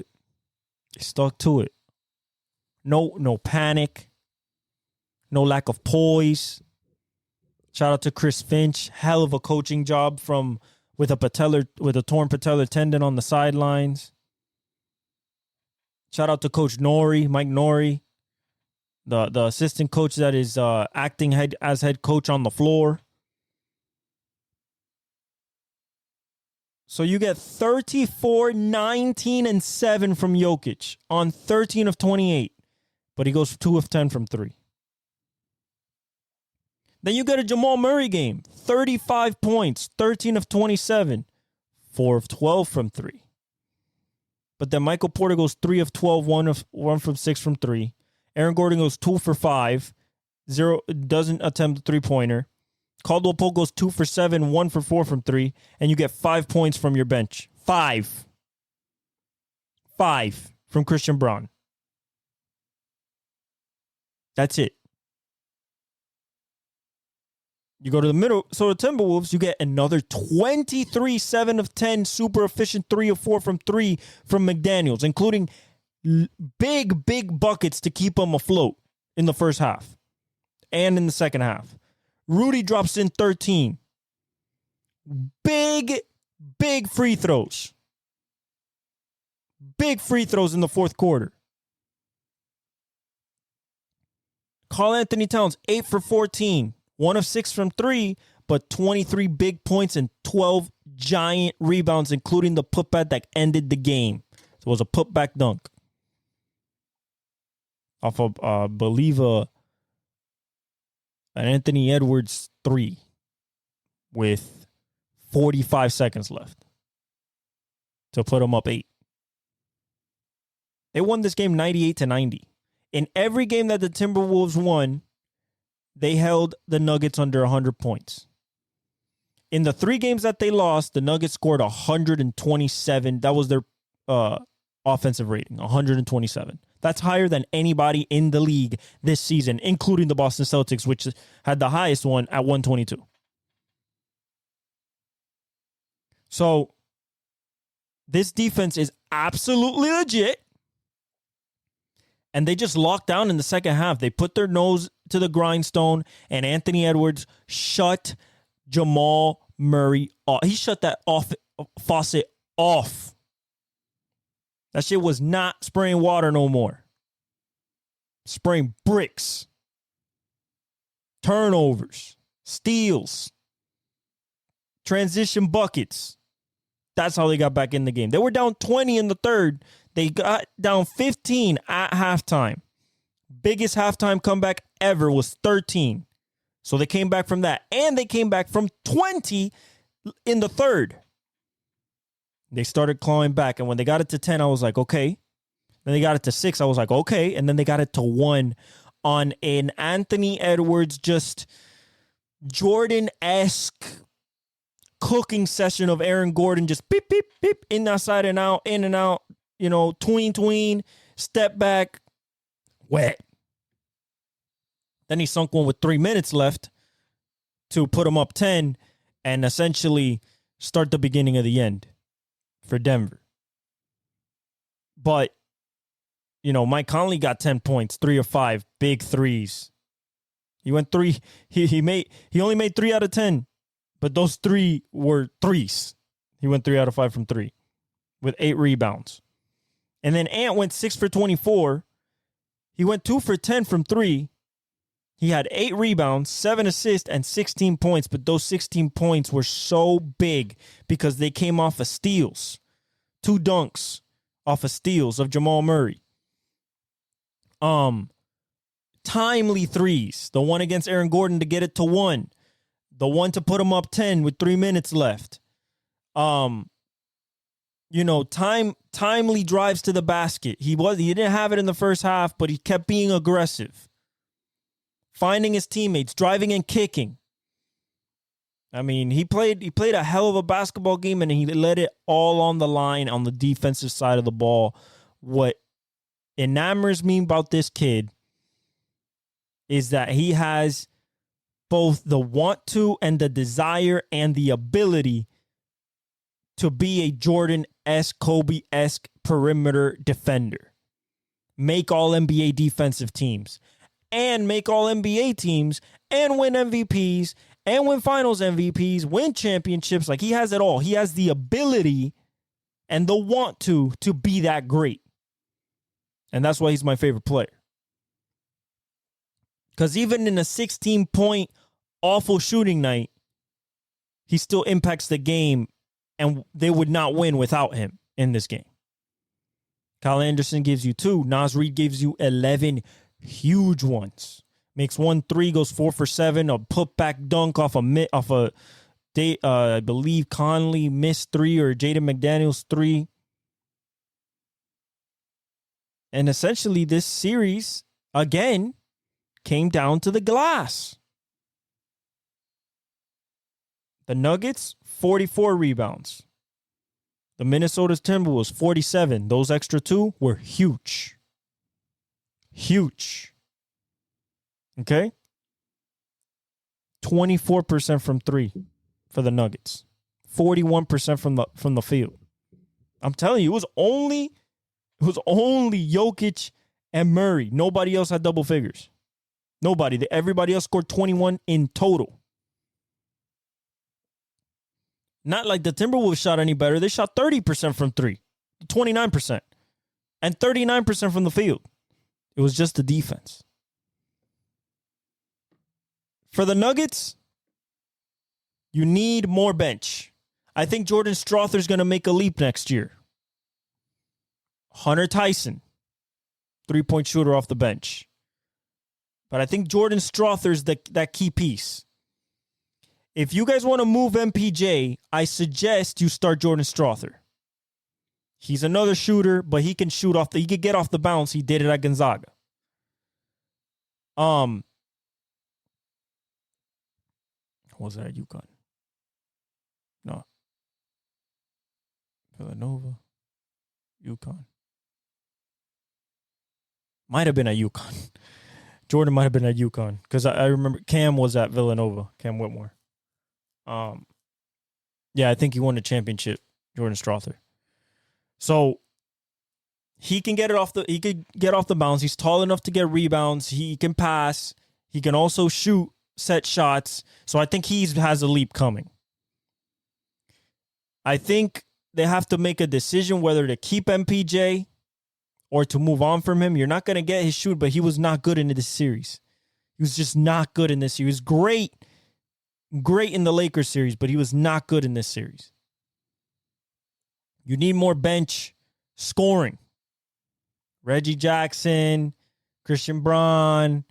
it. No panic. No lack of poise. Shout out to Chris Finch. Hell of a coaching job with a torn patellar tendon on the sidelines. Shout out to Coach Mike Norrie, the assistant coach that is acting as head coach on the floor. So you get 34, 19, and 7 from Jokic on 13 of 28. But he goes 2 of 10 from 3. Then you get a Jamal Murray game. 35 points, 13 of 27. 4 of 12 from 3. But then Michael Porter goes 3 of 12, 1 from 6 from 3. Aaron Gordon goes 2 for 5. 0, doesn't attempt a three-pointer. Caldwell Pope goes 2 for 7, 1 for 4 from 3. And you get 5 points from your bench. 5 from Christian Braun. That's it. You go to the middle, so the Timberwolves, you get another 23, 7 of 10, super efficient 3 of 4 from 3 from McDaniels, including big buckets to keep them afloat in the first half and in the second half. Rudy drops in 13. Big free throws. Big free throws in the fourth quarter. Karl Anthony Towns, 8 for 14, 1 of 6 from 3, but 23 big points and 12 giant rebounds, including the putback that ended the game. So it was a putback dunk off of, I believe, an Anthony Edwards 3 with 45 seconds left to put them up 8. They won this game 98-90. In every game that the Timberwolves won, they held the Nuggets under 100 points. In the 3 games that they lost, the Nuggets scored 127. That was their offensive rating, 127. That's higher than anybody in the league this season, including the Boston Celtics, which had the highest one at 122. So this defense is absolutely legit. And they just locked down in the second half. They put their nose to the grindstone, and Anthony Edwards shut Jamal Murray off. He shut that faucet off. That shit was not spraying water no more. Spraying bricks. Turnovers. Steals. Transition buckets. That's how they got back in the game. They were down 20 in the third. They got down 15 at halftime. Biggest halftime comeback ever was 13. So they came back from that. And they came back from 20 in the third. They started clawing back. And when they got it to 10, I was like, okay. Then they got it to 6. I was like, okay. And then they got it to 1 on an Anthony Edwards just Jordan-esque cooking session of Aaron Gordon, just beep, beep, beep, inside and out, in and out, tween, step back, wet. Then he sunk one with 3 minutes left to put him up 10 and essentially start the beginning of the end for Denver. But, Mike Conley got 10 points, 3 of 5, big threes. He went 3. He only made 3 out of 10. But those 3 were threes. He went 3 out of 5 from 3 with 8 rebounds. And then Ant went 6 for 24. He went 2 for 10 from 3. He had 8 rebounds, 7 assists, and 16 points. But those 16 points were so big because they came off of steals. 2 dunks off of steals of Jamal Murray. Timely threes. The one against Aaron Gordon to get it to 1. The one to put him up 10 with 3 minutes left. Timely drives to the basket. He didn't have it in the first half, but he kept being aggressive. Finding his teammates, driving and kicking. I mean, he played a hell of a basketball game, and he let it all on the line on the defensive side of the ball. What enamors me about this kid is that he has both the want to and the desire and the ability to be a Jordan-esque, Kobe-esque perimeter defender. Make all NBA defensive teams and make all NBA teams and win MVPs and win finals MVPs, win championships. Like, he has it all. He has the ability and the want to be that great. And that's why he's my favorite player. Because even in a 16-point awful shooting night, he still impacts the game, and they would not win without him in this game. Kyle Anderson gives you 2. Naz Reid gives you 11 huge ones. Makes 1 3, goes 4 for 7. A putback dunk off a I believe Conley missed 3 or Jaden McDaniels 3. And essentially this series, again, came down to the glass. The Nuggets, 44 rebounds. The Minnesota Timberwolves, 47. Those extra 2 were huge. Huge. Okay? 24% from 3 for the Nuggets. 41% from the field. I'm telling you, it was only Jokic and Murray. Nobody else had double figures. Nobody. Everybody else scored 21 in total. Not like the Timberwolves shot any better. They shot 30% from 3, 29%, and 39% from the field. It was just the defense. For the Nuggets, you need more bench. I think Jordan Strother's going to make a leap next year. Hunter Tyson, 3-point shooter off the bench. But I think Jordan Strother's that key piece. If you guys want to move MPJ, I suggest you start Jordan Strother. He's another shooter, but he can shoot off he could get off the bounce. He did it at Gonzaga. What was that at UConn? No. Villanova. UConn. Might have been at UConn. Jordan might have been at UConn. Because I remember Cam was at Villanova. Cam Whitmore. Yeah, I think he won the championship, Jordan Strother. So he can get off the bounce. He's tall enough to get rebounds. He can pass. He can also shoot set shots. So I think he has a leap coming. I think they have to make a decision whether to keep MPJ or to move on from him. You're not going to get his shoot, but he was not good in this series. He was just not good in this series. Great in the Lakers series, but he was not good in this series. You need more bench scoring. Reggie Jackson, Christian Braun.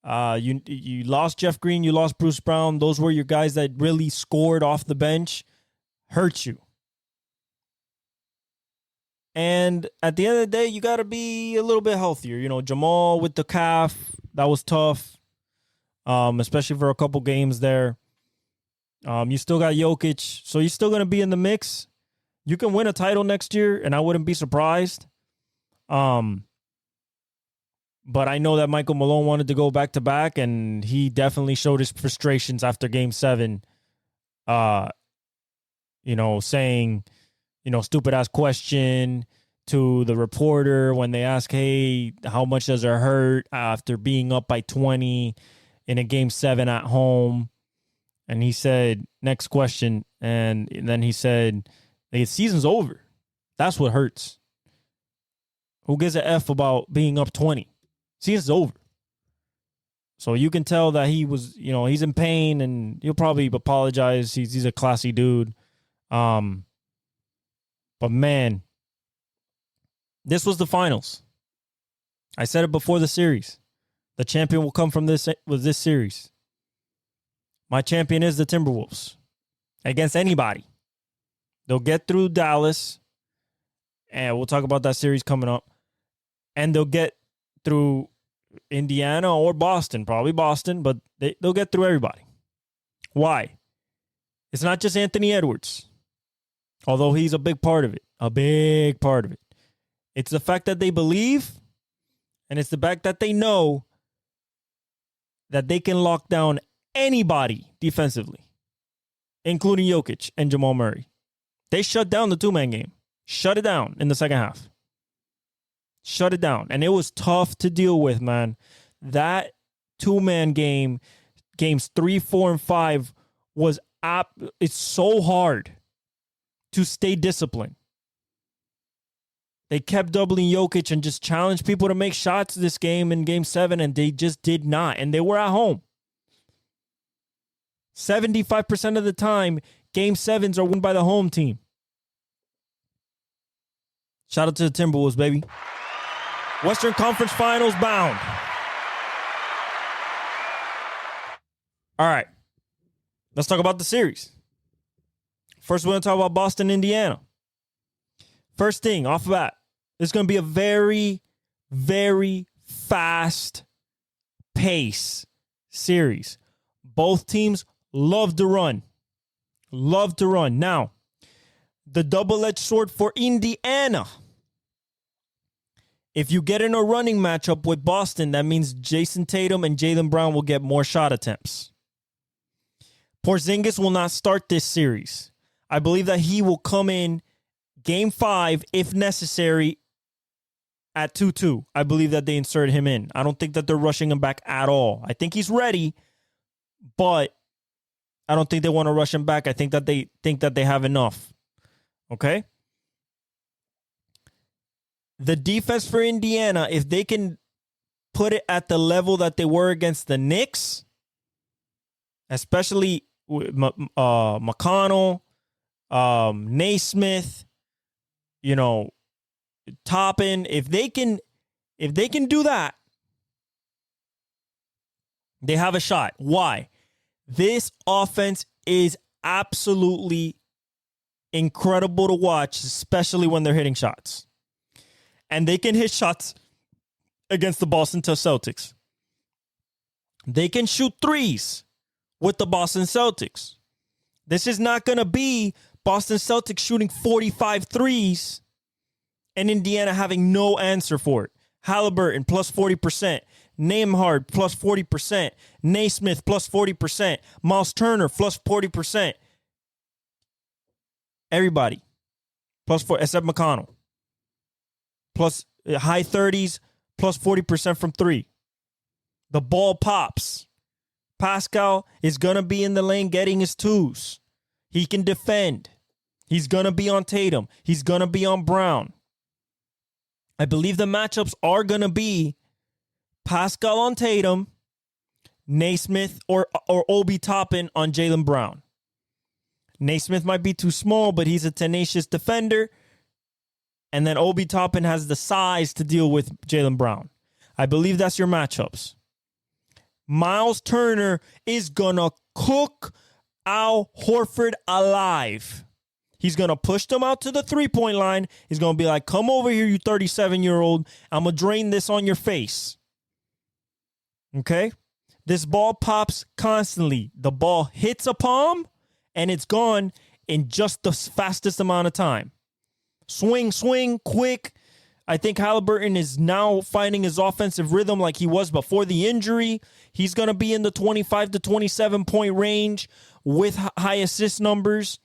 You lost Jeff Green. You lost Bruce Brown. Those were your guys that really scored off the bench. Hurt you. And at the end of the day, you got to be a little bit healthier. You know, Jamal with the calf, that was tough, especially for a couple games there. You still got Jokic, so you're still going to be in the mix. You can win a title next year, and I wouldn't be surprised. But I know that Michael Malone wanted to go back-to-back, and he definitely showed his frustrations after Game 7, saying, stupid-ass question to the reporter when they ask, hey, how much does it hurt after being up by 20 in a Game 7 at home? And he said, next question. And then he said, the season's over. That's what hurts. Who gives a F about being up 20? Season's over. So you can tell that he was, he's in pain and he'll probably apologize. He's a classy dude. But man, this was the finals. I said it before the series. The champion will come from this series. My champion is the Timberwolves. Against anybody. They'll get through Dallas. And we'll talk about that series coming up. And they'll get through Indiana or Boston. Probably Boston. But they'll get through everybody. Why? It's not just Anthony Edwards. Although he's a big part of it. A big part of it. It's the fact that they believe. And it's the fact that they know that they can lock down anybody defensively, including Jokic and Jamal Murray. They shut down the two-man game. Shut it down in the second half. Shut it down. And it was tough to deal with, man. That two-man game, games 3, 4, and 5, it's so hard to stay disciplined. They kept doubling Jokic and just challenged people to make shots this game in Game 7, and they just did not. And they were at home. 75% of the time, Game 7s are won by the home team. Shout out to the Timberwolves, baby. Western Conference Finals bound. All right. Let's talk about the series. First, we're going to talk about Boston, Indiana. First thing, off the bat, it's going to be a very, very fast pace series. Both teams love to run. Love to run. Now, the double-edged sword for Indiana. If you get in a running matchup with Boston, that means Jason Tatum and Jaylen Brown will get more shot attempts. Porzingis will not start this series. I believe that he will come in Game 5, if necessary, at 2-2. I believe that they insert him in. I don't think that they're rushing him back at all. I think he's ready, but I don't think they want to rush him back. I think that they have enough. Okay? The defense for Indiana, if they can put it at the level that they were against the Knicks, especially with McConnell, Naismith, Toppin. If they can do that, they have a shot. Why? This offense is absolutely incredible to watch, especially when they're hitting shots. And they can hit shots against the Boston Celtics. They can shoot threes with the Boston Celtics. This is not going to be Boston Celtics shooting 45 threes and Indiana having no answer for it. Halliburton plus 40%. Nembhard plus 40%. Naismith plus 40%. Miles Turner plus 40%. Everybody plus 4 except McConnell. Plus high 30s, plus 40% from three. The ball pops. Pascal is going to be in the lane getting his twos. He can defend. He's going to be on Tatum. He's going to be on Brown. I believe the matchups are going to be Pascal on Tatum, Naismith or Obi Toppin on Jaylen Brown. Naismith might be too small, but he's a tenacious defender. And then Obi Toppin has the size to deal with Jaylen Brown. I believe that's your matchups. Miles Turner is going to cook Al Horford alive. He's going to push them out to the three-point line. He's going to be like, come over here, you 37-year-old. I'm going to drain this on your face. Okay? This ball pops constantly. The ball hits a palm, and it's gone in just the fastest amount of time. Swing, quick. I think Halliburton is now finding his offensive rhythm like he was before the injury. He's going to be in the 25 to 27-point range with high assist numbers.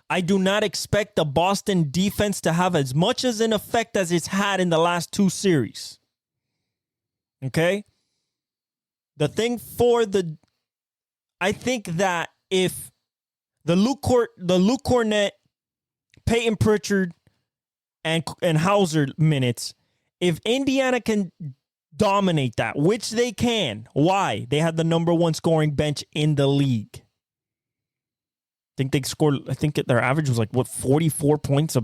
I do not expect the Boston defense to have as much as an effect as it's had in the last two series. Okay? The thing I think that if the Luke Cornett, Peyton Pritchard, and Hauser minutes, if Indiana can dominate that, which they can, why? They had the number one scoring bench in the league. I think their average was 44 points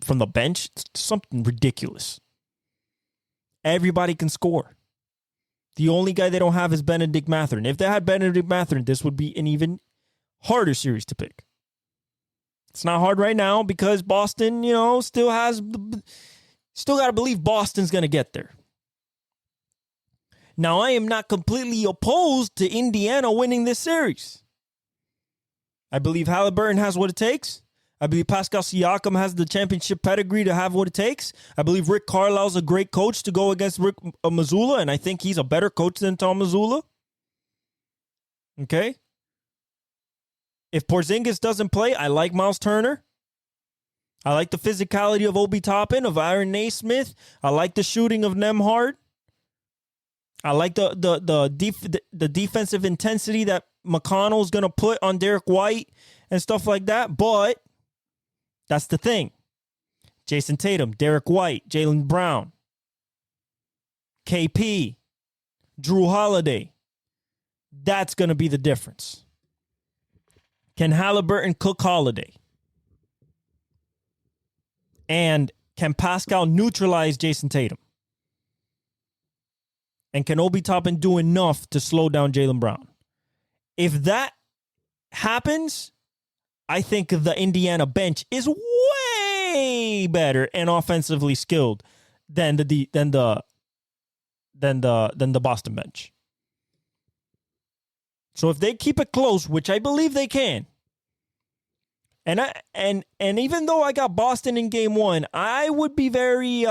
from the bench? It's something ridiculous. Everybody can score. The only guy they don't have is Benedict Mathurin. If they had Benedict Mathurin, this would be an even harder series to pick. It's not hard right now because Boston, still got to believe Boston's going to get there. Now, I am not completely opposed to Indiana winning this series. I believe Halliburton has what it takes. I believe Pascal Siakam has the championship pedigree to have what it takes. I believe Rick Carlisle's a great coach to go against Rick Mazzulla, and I think he's a better coach than Tom Mazzulla. Okay? If Porzingis doesn't play, I like Miles Turner. I like the physicality of Obi Toppin, of Aaron Naismith. I like the shooting of Nembhard. I like the defensive intensity that McConnell's going to put on Derek White and stuff like that. But that's the thing. Jason Tatum, Derek White, Jaylen Brown, KP, Drew Holiday. That's going to be the difference. Can Halliburton cook Holiday? And can Pascal neutralize Jason Tatum? And can Obi Toppin do enough to slow down Jaylen Brown? If that happens, I think the Indiana bench is way better and offensively skilled than the Boston bench. So if they keep it close, which I believe they can, and even though I got Boston in game one, I would be very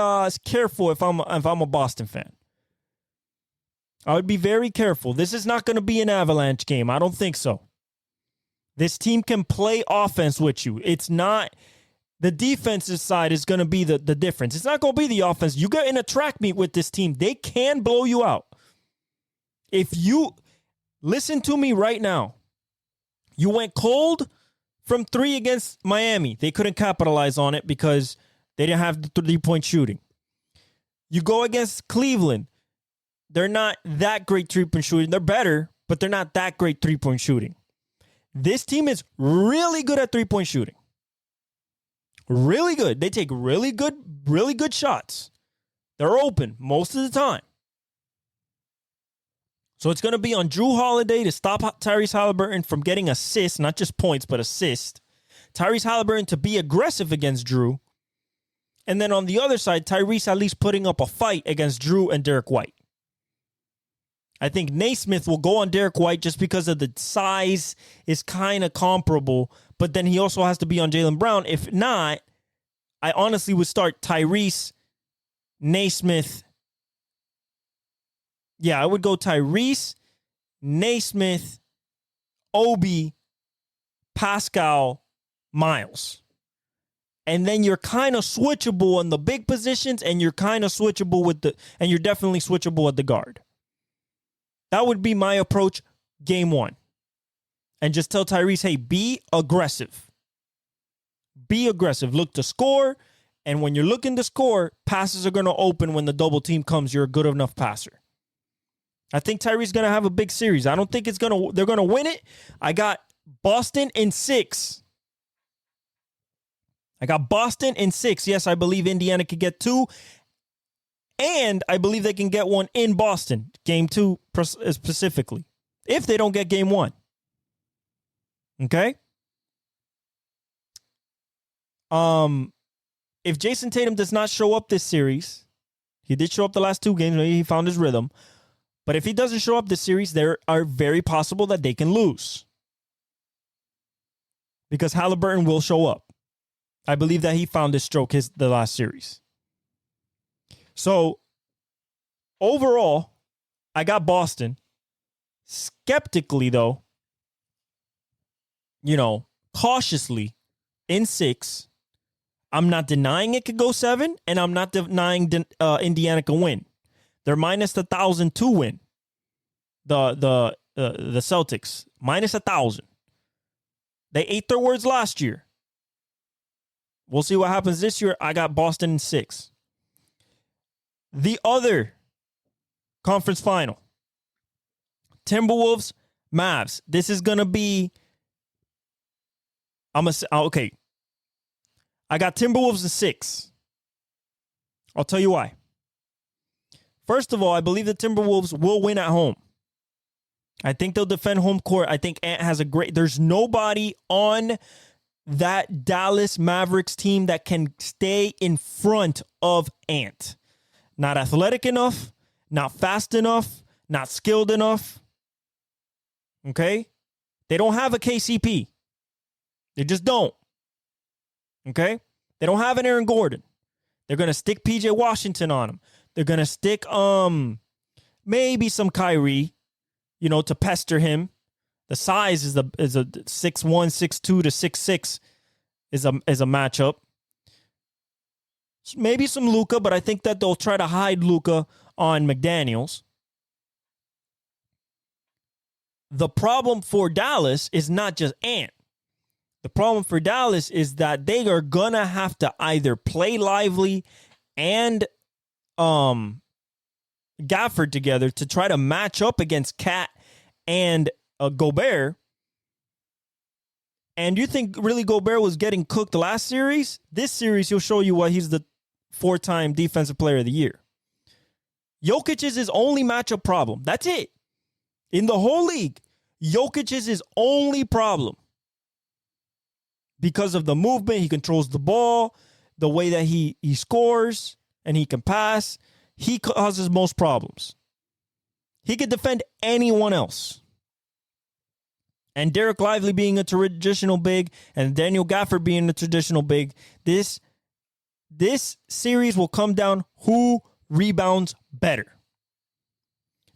careful if I'm a Boston fan. I would be very careful. This is not going to be an avalanche game. I don't think so. This team can play offense with you. It's not the defensive side is going to be the difference. It's not going to be the offense. You get in a track meet with this team, they can blow you out. If you listen to me right now, you went cold from three against Miami. They couldn't capitalize on it because they didn't have the 3-point shooting. You go against Cleveland. They're not that great 3-point shooting. They're better, but they're not that great three-point shooting. This team is really good at three-point shooting. Really good. They take really good shots. They're open most of the time. So it's going to be on Jrue Holiday to stop Tyrese Halliburton from getting assists, not just points, but assists. Tyrese Halliburton to be aggressive against Jrue. And then on the other side, Tyrese at least putting up a fight against Jrue and Derek White. I think Naismith will go on Derek White just because of the size is kind of comparable, but then he also has to be on Jaylen Brown. If not, I honestly would start Tyrese, Naismith. Yeah, I would go Tyrese, Naismith, Obi, Pascal, Miles. And then you're kind of switchable on the big positions, and you're kind of switchable and you're definitely switchable at the guard. That would be my approach game one. And just tell Tyrese, hey, be aggressive. Be aggressive. Look to score. And when you're looking to score, passes are going to open when the double team comes. You're a good enough passer. I think Tyrese's going to have a big series. I don't think they're going to win it. I got Boston in 6. Yes, I believe Indiana could get 2. And I believe they can get 1 in Boston, game 2 specifically, if they don't get game 1. Okay? If Jason Tatum does not show up this series, he did show up the last 2 games, maybe he found his rhythm. But if he doesn't show up this series, there are very possible that they can lose. Because Halliburton will show up. I believe that he found his stroke the last series. So, overall, I got Boston. Skeptically, though, cautiously, in 6. I'm not denying it could go 7, and I'm not denying Indiana can win. They're minus 1,000 to win. The Celtics, minus 1,000. They ate their words last year. We'll see what happens this year. I got Boston in 6. The other conference final, Timberwolves, Mavs. This is going to be, okay. I got Timberwolves in 6. I'll tell you why. First of all, I believe the Timberwolves will win at home. I think they'll defend home court. I think Ant has there's nobody on that Dallas Mavericks team that can stay in front of Ant. Not athletic enough, not fast enough, not skilled enough. Okay? They don't have a KCP. They just don't. Okay? They don't have an Aaron Gordon. They're going to stick PJ Washington on him. They're going to stick maybe some Kyrie, to pester him. The size is a 6'1", 6'2" to 6'6" is a matchup. Maybe some Luka, but I think that they'll try to hide Luka on McDaniels. The problem for Dallas is not just Ant. The problem for Dallas is that they are going to have to either play Lively and Gafford together to try to match up against Cat and Gobert. And you think really Gobert was getting cooked last series? This series, he'll show you why he's the 4-time Defensive Player of the Year. Jokic is his only matchup problem. That's it. In the whole league, Jokic is his only problem. Because of the movement, he controls the ball, the way that he scores, and he can pass. He causes most problems. He could defend anyone else. And Derek Lively being a traditional big and Daniel Gafford being a traditional big, this series will come down who rebounds better.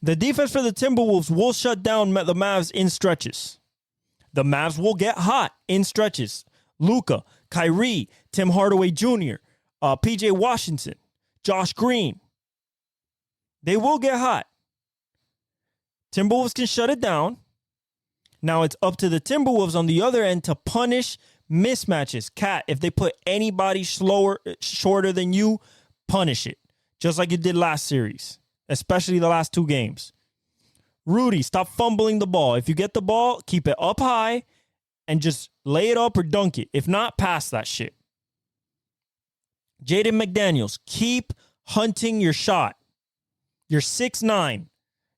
The defense for the Timberwolves will shut down the Mavs in stretches. The Mavs will get hot in stretches. Luka, Kyrie, Tim Hardaway Jr., PJ Washington, Josh Green. They will get hot. Timberwolves can shut it down. Now it's up to the Timberwolves on the other end to punish mismatches. Cat, if they put anybody shorter than you, punish it. Just like you did last series, especially the last 2 games. Rudy, stop fumbling the ball. If you get the ball, keep it up high and just lay it up or dunk it. If not, pass that shit. Jaden McDaniels, keep hunting your shot. You're 6'9".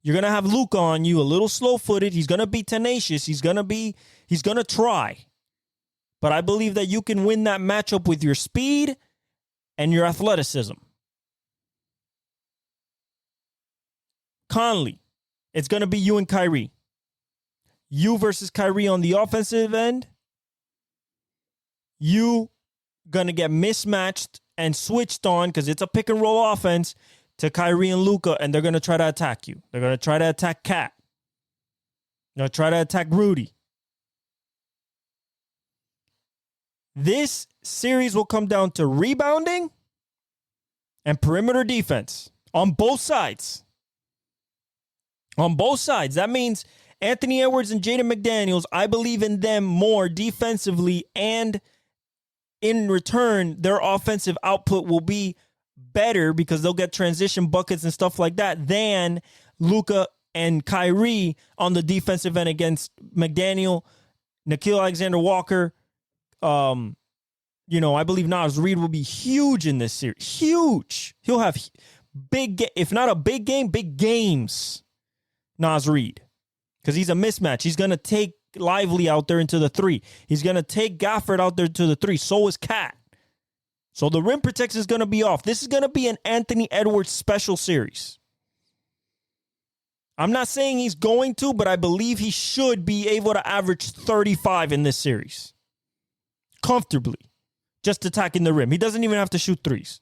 You're going to have Luka on you, a little slow-footed. He's going to be tenacious. He's going to try. But I believe that you can win that matchup with your speed and your athleticism. Conley, it's going to be you and Kyrie. You versus Kyrie on the offensive end. You going to get mismatched and switched on because it's a pick and roll offense to Kyrie and Luka, and they're going to try to attack you. They're going to try to attack Kat. They're going to try to attack Rudy. This series will come down to rebounding and perimeter defense on both sides. On both sides. That means Anthony Edwards and Jaden McDaniels, I believe in them more defensively, and in return, their offensive output will be better because they'll get transition buckets and stuff like that than Luka and Kyrie on the defensive end against McDaniel, Nickeil Alexander-Walker. I believe Naz Reid will be huge in this series. Huge. He'll have if not a big game, big games. Naz Reid. Because he's a mismatch. He's going to take Lively out there into the 3. He's going to take Gafford out there to the 3. So is Kat. So the rim protection is going to be off. This is going to be an Anthony Edwards special series. I'm not saying he's going to, but I believe he should be able to average 35 in this series. Comfortably. Just attacking the rim. He doesn't even have to shoot threes.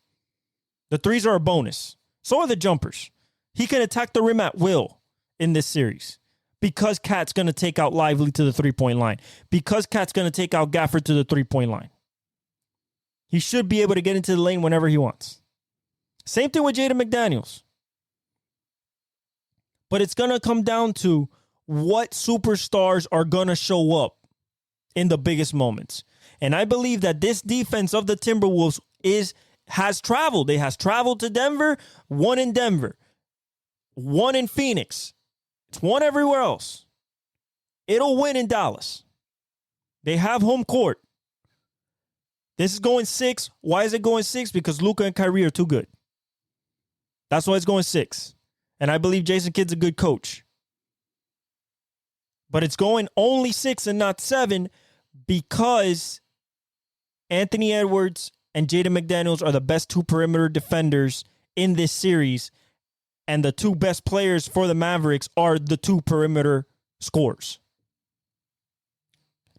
The threes are a bonus. So are the jumpers. He can attack the rim at will in this series. Because Kat's going to take out Lively to the three-point line. Because Kat's going to take out Gafford to the three-point line. He should be able to get into the lane whenever he wants. Same thing with Jaden McDaniels. But it's going to come down to what superstars are going to show up in the biggest moments. And I believe that this defense of the Timberwolves has traveled. It has traveled to Denver, one in Denver, one in Phoenix. It's one everywhere else. It'll win in Dallas. They have home court. This is going 6. Why is it going 6? Because Luka and Kyrie are too good. That's why it's going 6. And I believe Jason Kidd's a good coach. But it's going only 6 and not 7 because Anthony Edwards and Jaden McDaniels are the best 2 perimeter defenders in this series. And the 2 best players for the Mavericks are the 2 perimeter scorers.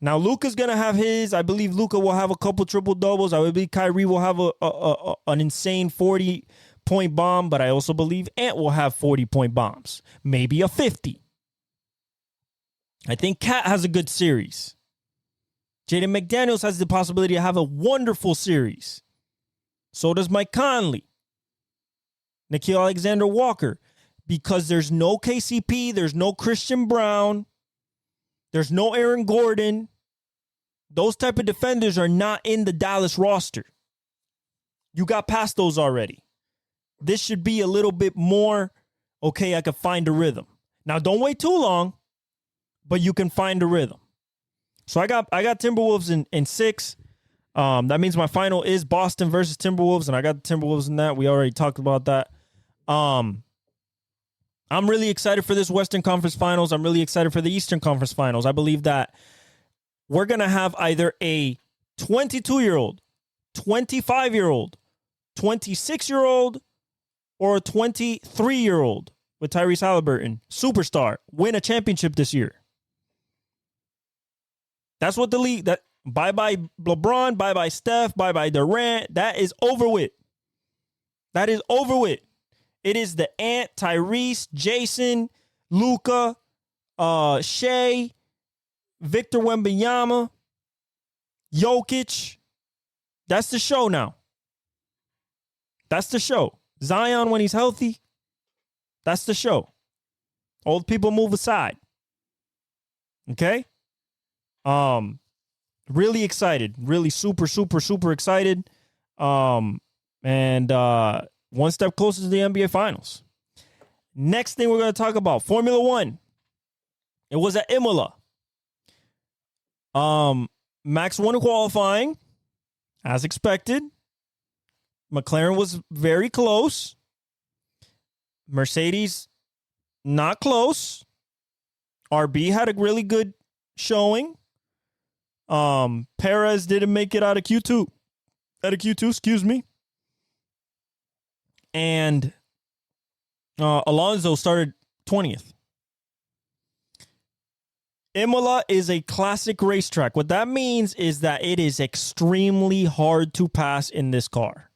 Now, Luka's going to have his. I believe Luka will have a couple triple-doubles. I believe Kyrie will have an insane 40-point bomb. But I also believe Ant will have 40-point bombs. Maybe a 50. I think Kat has a good series. Jaden McDaniels has the possibility to have a wonderful series. So does Mike Conley. Nickeil Alexander-Walker, because there's no KCP, there's no Christian Brown, there's no Aaron Gordon. Those type of defenders are not in the Dallas roster. You got past those already. This should be a little bit more, okay, I can find a rhythm. Now, don't wait too long, but you can find a rhythm. So I got Timberwolves in 6. That means my final is Boston versus Timberwolves, and I got the Timberwolves in that. We already talked about that. I'm really excited for this Western Conference Finals. I'm really excited for the Eastern Conference Finals. I believe that we're going to have either a 22-year-old, 25-year-old, 26-year-old, or a 23-year-old with Tyrese Halliburton, superstar, win a championship this year. That's what the league, that bye-bye LeBron, bye-bye Steph, bye-bye Durant, that is over with. That is over with. It is the Ant, Tyrese, Jason, Luka, Shea, Victor Wembanyama, Jokic. That's the show now. That's the show. Zion when he's healthy. That's the show. Old people move aside. Okay? Really excited. Really super, super, super excited. And one step closer to the NBA Finals. Next thing we're going to talk about, Formula One. It was at Imola. Max won qualifying, as expected. McLaren was very close. Mercedes, not close. RB had a really good showing. Perez didn't make it out of Q2. Excuse me. And Alonso started 20th. Imola is a classic racetrack. What that means is that it is extremely hard to pass in this car.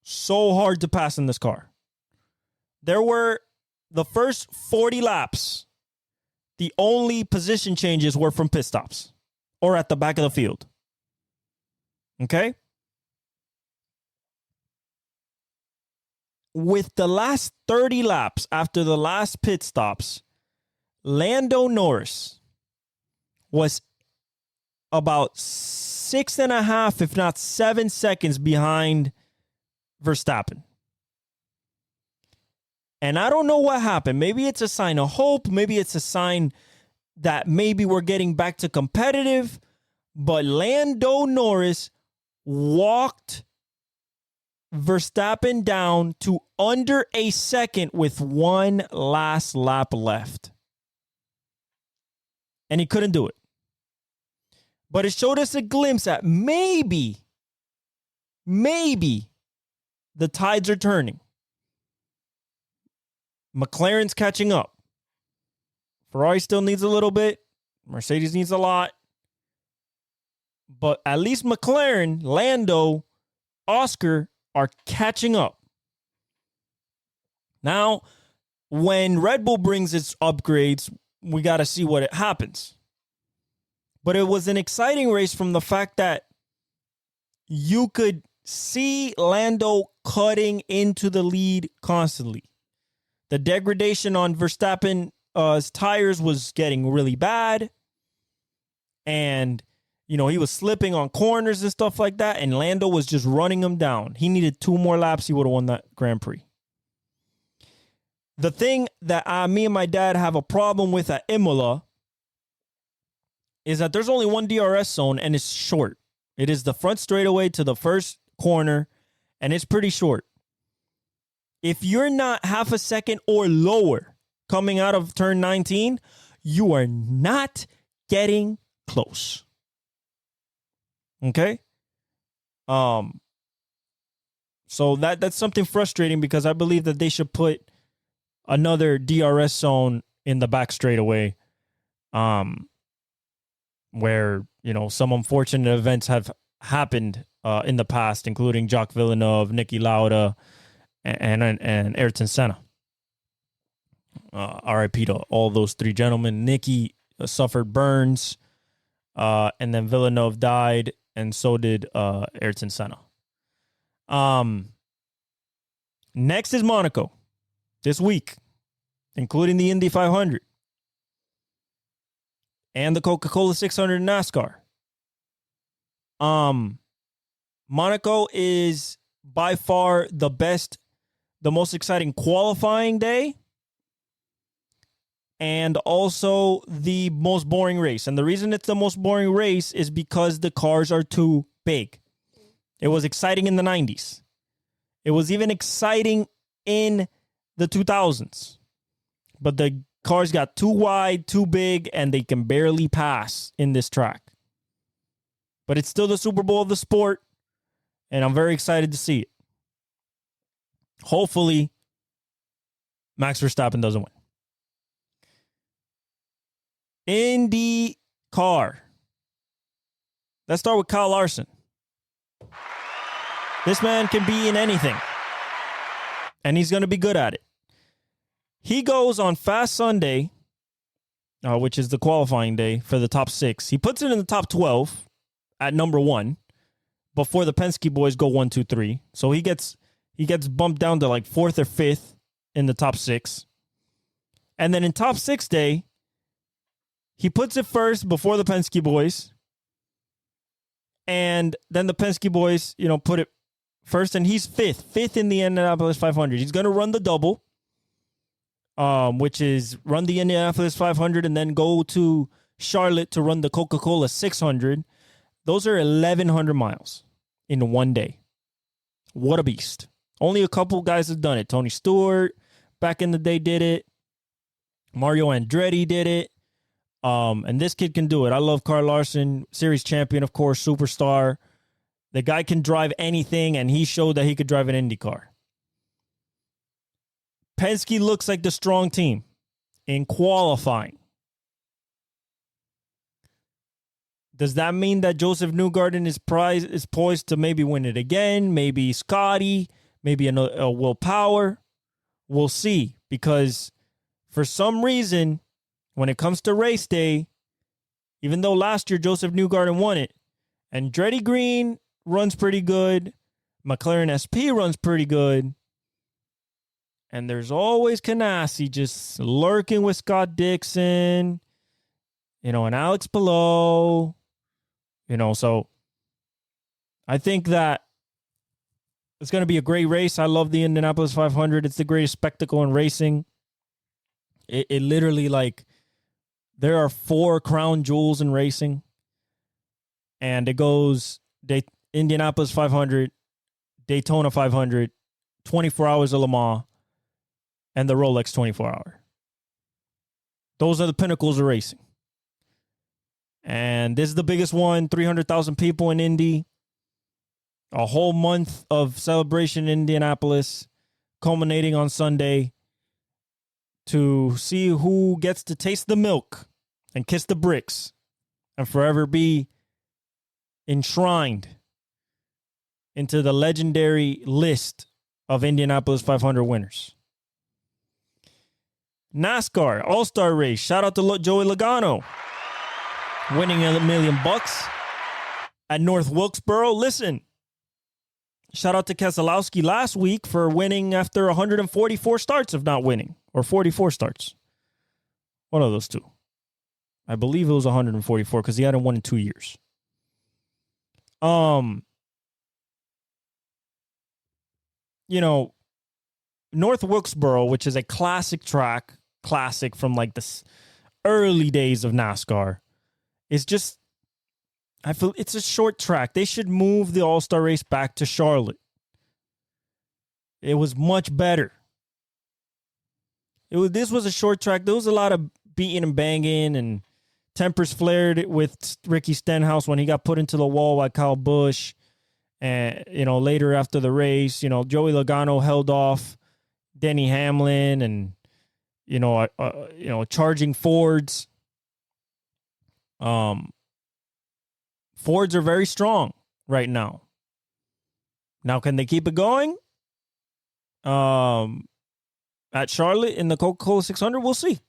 So hard to pass in this car. There were the first 40 laps. The only position changes were from pit stops or at the back of the field. Okay? With the last 30 laps after the last pit stops, Lando Norris was about 6.5, if not 7 seconds behind Verstappen. And I don't know what happened. Maybe it's a sign of hope. Maybe it's a sign that maybe we're getting back to competitive. But Lando Norris walked Verstappen down to under a second with one last lap left. And he couldn't do it. But it showed us a glimpse at maybe the tides are turning. McLaren's catching up. Ferrari still needs a little bit. Mercedes needs a lot. But at least McLaren, Lando, Oscar are catching up. Now, when Red Bull brings its upgrades, we got to see what happens. But it was an exciting race from the fact that you could see Lando cutting into the lead constantly. The degradation on Verstappen's tires was getting really bad. And, you know, he was slipping on corners and stuff like that. And Lando was just running him down. He needed 2 more laps. He would have won that Grand Prix. The thing that me and my dad have a problem with at Imola is that there's only one DRS zone and it's short. It is the front straightaway to the first corner, and it's pretty short. If you're not half a second or lower coming out of turn 19, you are not getting close. Okay? So that's something frustrating because I believe that they should put another DRS zone in the back straightaway, where, you know, some unfortunate events have happened in the past, including Jacques Villeneuve, Niki Lauda, and Ayrton Senna. RIP to all those 3 gentlemen. Niki suffered burns, and then Villeneuve died, and so did Ayrton Senna. Next is Monaco this week, including the Indy 500 and the Coca-Cola 600 in NASCAR. Monaco is by far the most exciting qualifying day, and also the most boring race. And the reason it's the most boring race is because the cars are too big. It was exciting in the 90s. It was even exciting in the 2000s. But the cars got too wide, too big, and they can barely pass in this track. But it's still the Super Bowl of the sport, and I'm very excited to see it. Hopefully, Max Verstappen doesn't win. Indy car. Let's start with Kyle Larson. This man can be in anything, and he's going to be good at it. He goes on Fast Sunday, which is the qualifying day for the top 6. He puts it in the top 12 at number 1 before the Penske boys go 1, 2, 3. So he gets bumped down to like 4th or 5th in the top 6. And then in top 6 day, he puts it first before the Penske boys. And then the Penske boys, you know, put it first, and he's fifth in the Indianapolis 500. He's going to run the double. which is run the Indianapolis 500 and then go to Charlotte to run the Coca-Cola 600. Those are 1,100 miles in one day. What a beast. Only a couple guys have done it. Tony Stewart back in the day did it. Mario Andretti did it. And this kid can do it. I love Kyle Larson, series champion, of course, superstar. The guy can drive anything, and he showed that he could drive an Indy car. Penske looks like the strong team in qualifying. Does that mean that Joseph Newgarden is poised to maybe win it again? Maybe Scotty, maybe a Will Power? We'll see, because for some reason, when it comes to race day, even though last year Joseph Newgarden won it, Andretti Green runs pretty good, McLaren SP runs pretty good, and there's always Ganassi just lurking with Scott Dixon, and Alex Palou, so I think that it's going to be a great race. I love the Indianapolis 500. It's the greatest spectacle in racing. It literally, there are 4 crown jewels in racing, and it goes Indianapolis 500, Daytona 500, 24 Hours of Le Mans, and the Rolex 24-hour. Those are the pinnacles of racing. And this is the biggest one, 300,000 people in Indy. A whole month of celebration in Indianapolis, culminating on Sunday to see who gets to taste the milk and kiss the bricks and forever be enshrined into the legendary list of Indianapolis 500 winners. NASCAR All-Star Race. Shout out to Joey Logano winning $1 million at North Wilkesboro. Listen, shout out to Keselowski last week for winning after 144 starts of not winning, or 44 starts. One of those two. I believe it was 144 because he hadn't won in 2 years. North Wilkesboro, which is a classic from the early days of NASCAR, is just, I feel it's a short track. They should move the All-Star Race back to Charlotte. It was much better. This was a short track. There was a lot of beating and banging, and tempers flared with Ricky Stenhouse when he got put into the wall by Kyle Busch. And, later after the race, Joey Logano held off Denny Hamlin and, charging Fords. Fords are very strong right now. Now, can they keep it going? At Charlotte in the Coca-Cola 600, we'll see.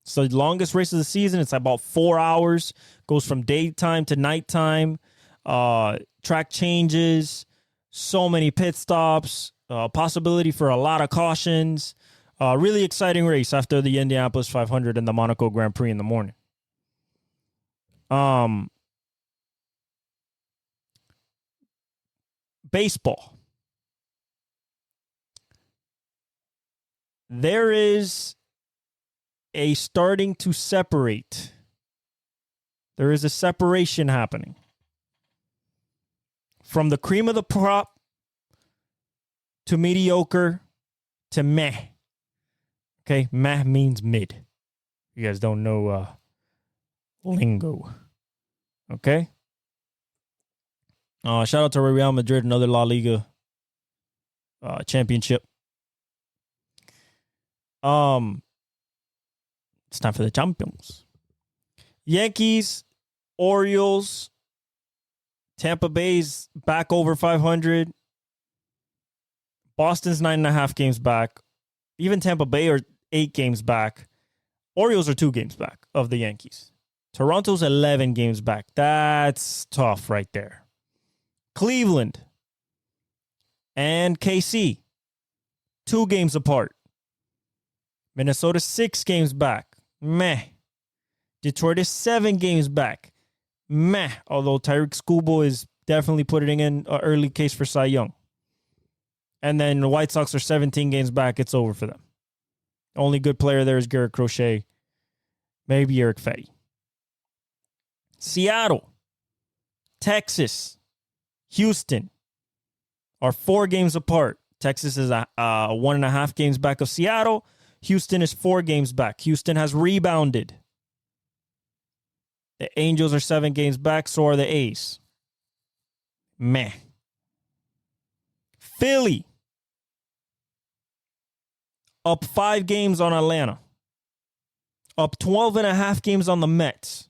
It's the longest race of the season. It's about 4 hours. Goes from daytime to nighttime. Track changes. So many pit stops. Possibility for a lot of cautions. Really exciting race after the Indianapolis 500 and the Monaco Grand Prix in the morning. Baseball. There is a starting to separate. There is a separation happening from the cream of the crop to mediocre to meh. Okay, meh means mid. You guys don't know lingo. Okay. Shout out to Real Madrid, another La Liga championship. It's time for the champions. Yankees, Orioles, Tampa Bay's back over 500. Boston's 9.5 games back. Even Tampa Bay are 8 games back. Orioles are 2 games back of the Yankees. Toronto's 11 games back. That's tough right there. Cleveland and KC, 2 games apart. Minnesota 6 games back. Meh. Detroit is 7 games back. Meh. Although Tyreek Schoolboy is definitely putting in an early case for Cy Young. And then the White Sox are 17 games back. It's over for them. Only good player there is Garrett Crochet. Maybe Eric Fetty. Seattle, Texas, Houston are 4 games apart. Texas is 1.5 games back of Seattle. Houston is 4 games back. Houston has rebounded. The Angels are 7 games back. So are the A's. Meh. Philly up 5 games on Atlanta. Up 12.5 games on the Mets.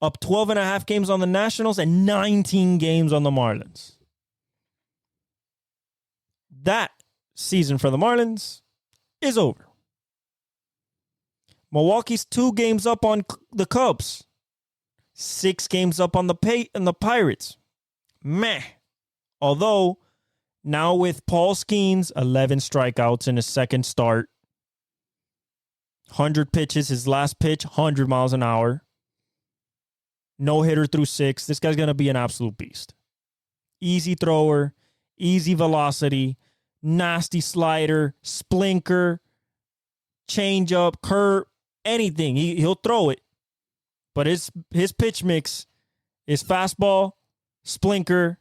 Up 12.5 games on the Nationals and 19 games on the Marlins. That season for the Marlins is over. Milwaukee's 2 games up on the Cubs. 6 games up on the Pirates. Meh. Although, now with Paul Skeens, 11 strikeouts in his second start. 100 pitches, his last pitch, 100 miles an hour. No hitter through 6. This guy's going to be an absolute beast. Easy thrower, easy velocity, nasty slider, splinker, changeup, curve, anything. He'll throw it. But his pitch mix is fastball, splinker,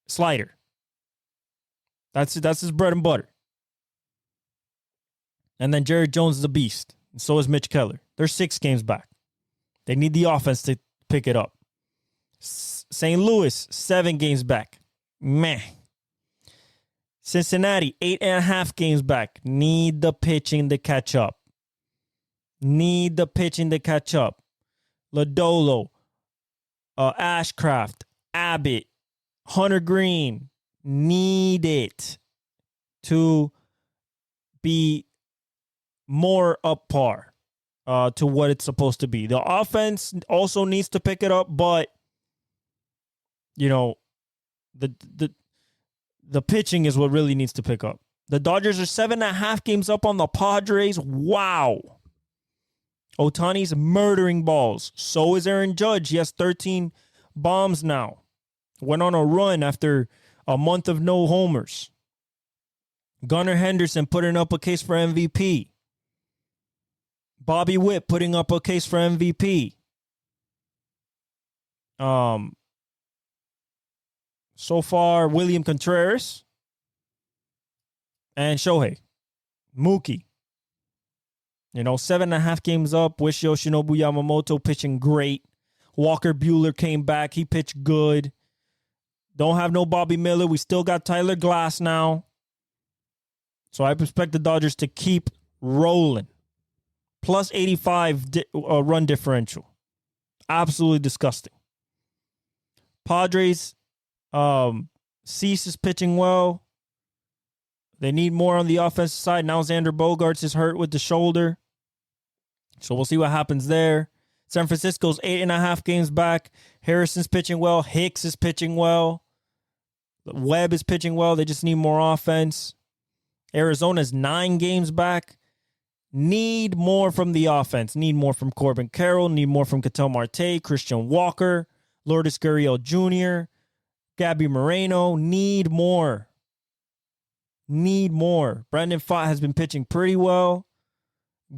slider. That's his bread and butter. And then Jared Jones is a beast. And so is Mitch Keller. They're 6 games back. They need the offense to pick it up. St. Louis, 7 games back. Meh. Cincinnati, 8.5 games back. Need the pitching to catch up. Lodolo, Ashcraft, Abbott, Hunter Green need it to be more up par to what it's supposed to be. The offense also needs to pick it up, but the pitching is what really needs to pick up. The Dodgers are 7.5 games up on the Padres. Wow. Ohtani's murdering balls. So is Aaron Judge. He has 13 bombs now. Went on a run after a month of no homers. Gunnar Henderson putting up a case for MVP. Bobby Witt putting up a case for MVP. So far, William Contreras and Shohei. Mookie. 7.5 games up. Wish Yoshinobu Yamamoto pitching great. Walker Buehler came back. He pitched good. Don't have no Bobby Miller. We still got Tyler Glass now. So I expect the Dodgers to keep rolling. Plus 85 run differential. Absolutely disgusting. Padres, Cease is pitching well. They need more on the offensive side. Now Xander Bogaerts is hurt with the shoulder. So we'll see what happens there. San Francisco's 8.5 games back. Harrison's pitching well. Hicks is pitching well. Webb is pitching well. They just need more offense. Arizona's 9 games back. Need more from the offense. Need more from Corbin Carroll. Need more from Ketel Marte, Christian Walker, Lourdes Gurriel Jr., Gabby Moreno. Need more. Brandon Pfaadt has been pitching pretty well.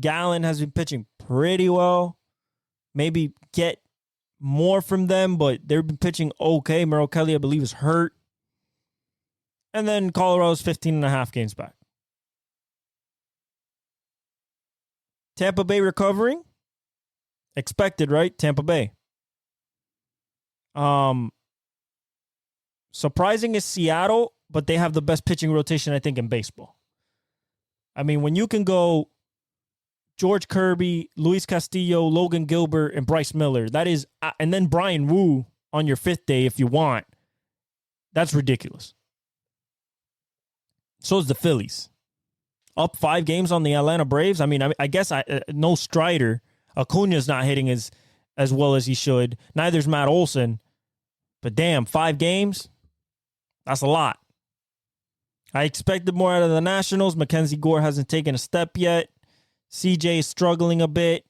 Gallen has been pitching pretty well. Maybe get more from them, but they've been pitching okay. Merrill Kelly, I believe, is hurt. And then Colorado's 15.5 games back. Tampa Bay recovering. Expected, right? Tampa Bay. Surprising is Seattle, but they have the best pitching rotation, I think, in baseball. I mean, when you can go George Kirby, Luis Castillo, Logan Gilbert, and Bryce Miller, that is, and then Brian Wu on your 5th day if you want, that's ridiculous. So is the Phillies. Up 5 games on the Atlanta Braves. I mean, I guess no Strider. Acuna's not hitting as well as he should. Neither's Matt Olson. But damn, 5 games? That's a lot. I expected more out of the Nationals. Mackenzie Gore hasn't taken a step yet. CJ is struggling a bit.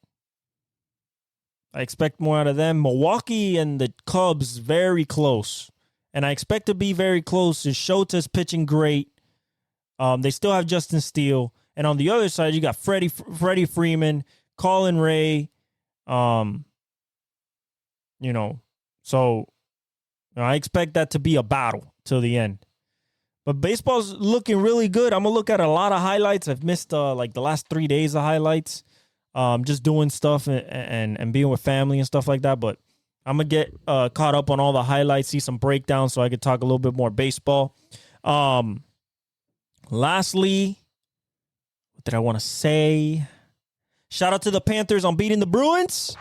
I expect more out of them. Milwaukee and the Cubs, very close. And I expect to be very close. Shota's pitching great. They still have Justin Steele. And on the other side, you got Freddie Freeman, Colin Ray, so I expect that to be a battle till the end. But baseball's looking really good. I'm gonna look at a lot of highlights. I've missed like the last 3 days of highlights, just doing stuff and being with family and stuff like that. But I'm gonna get caught up on all the highlights, see some breakdowns, so I could talk a little bit more baseball. Lastly, what did I want to say? Shout out to the Panthers on beating the Bruins.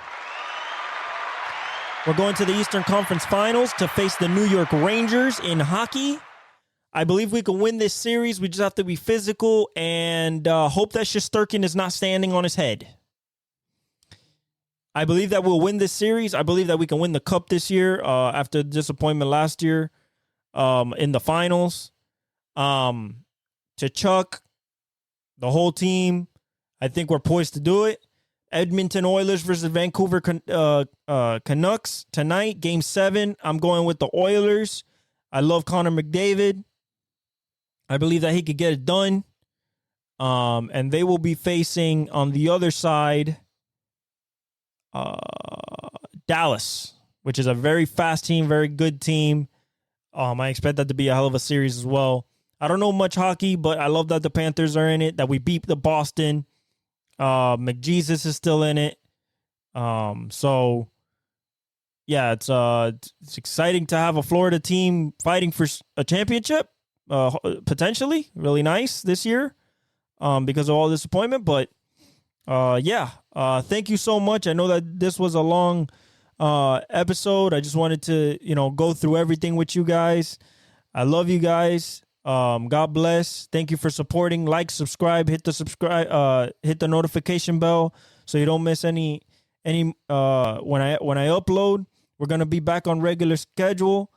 We're going to the Eastern Conference Finals to face the New York Rangers in hockey. I believe we can win this series. We just have to be physical and hope that Shesterkin is not standing on his head. I believe that we'll win this series. I believe that we can win the cup this year after the disappointment last year in the finals. To Chuck, the whole team, I think we're poised to do it. Edmonton Oilers versus Vancouver Canucks tonight, Game 7. I'm going with the Oilers. I love Connor McDavid. I believe that he could get it done. And they will be facing on the other side Dallas, which is a very fast team, very good team. I expect that to be a hell of a series as well. I don't know much hockey, but I love that the Panthers are in it, that we beat the Boston. McJesus is still in it. So yeah, it's exciting to have a Florida team fighting for a championship, potentially. Really nice this year, because of all disappointment. But thank you so much. I know that this was a long episode. I just wanted to, go through everything with you guys. I love you guys. God bless. Thank you for supporting. Like, subscribe, hit the notification bell so you don't miss any when I upload. We're gonna be back on regular schedule.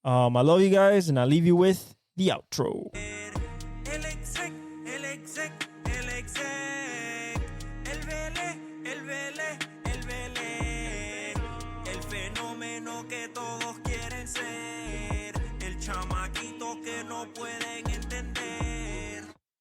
I love you guys, and I leave you with the outro. Que todos quieren ser el chamaquito que no puede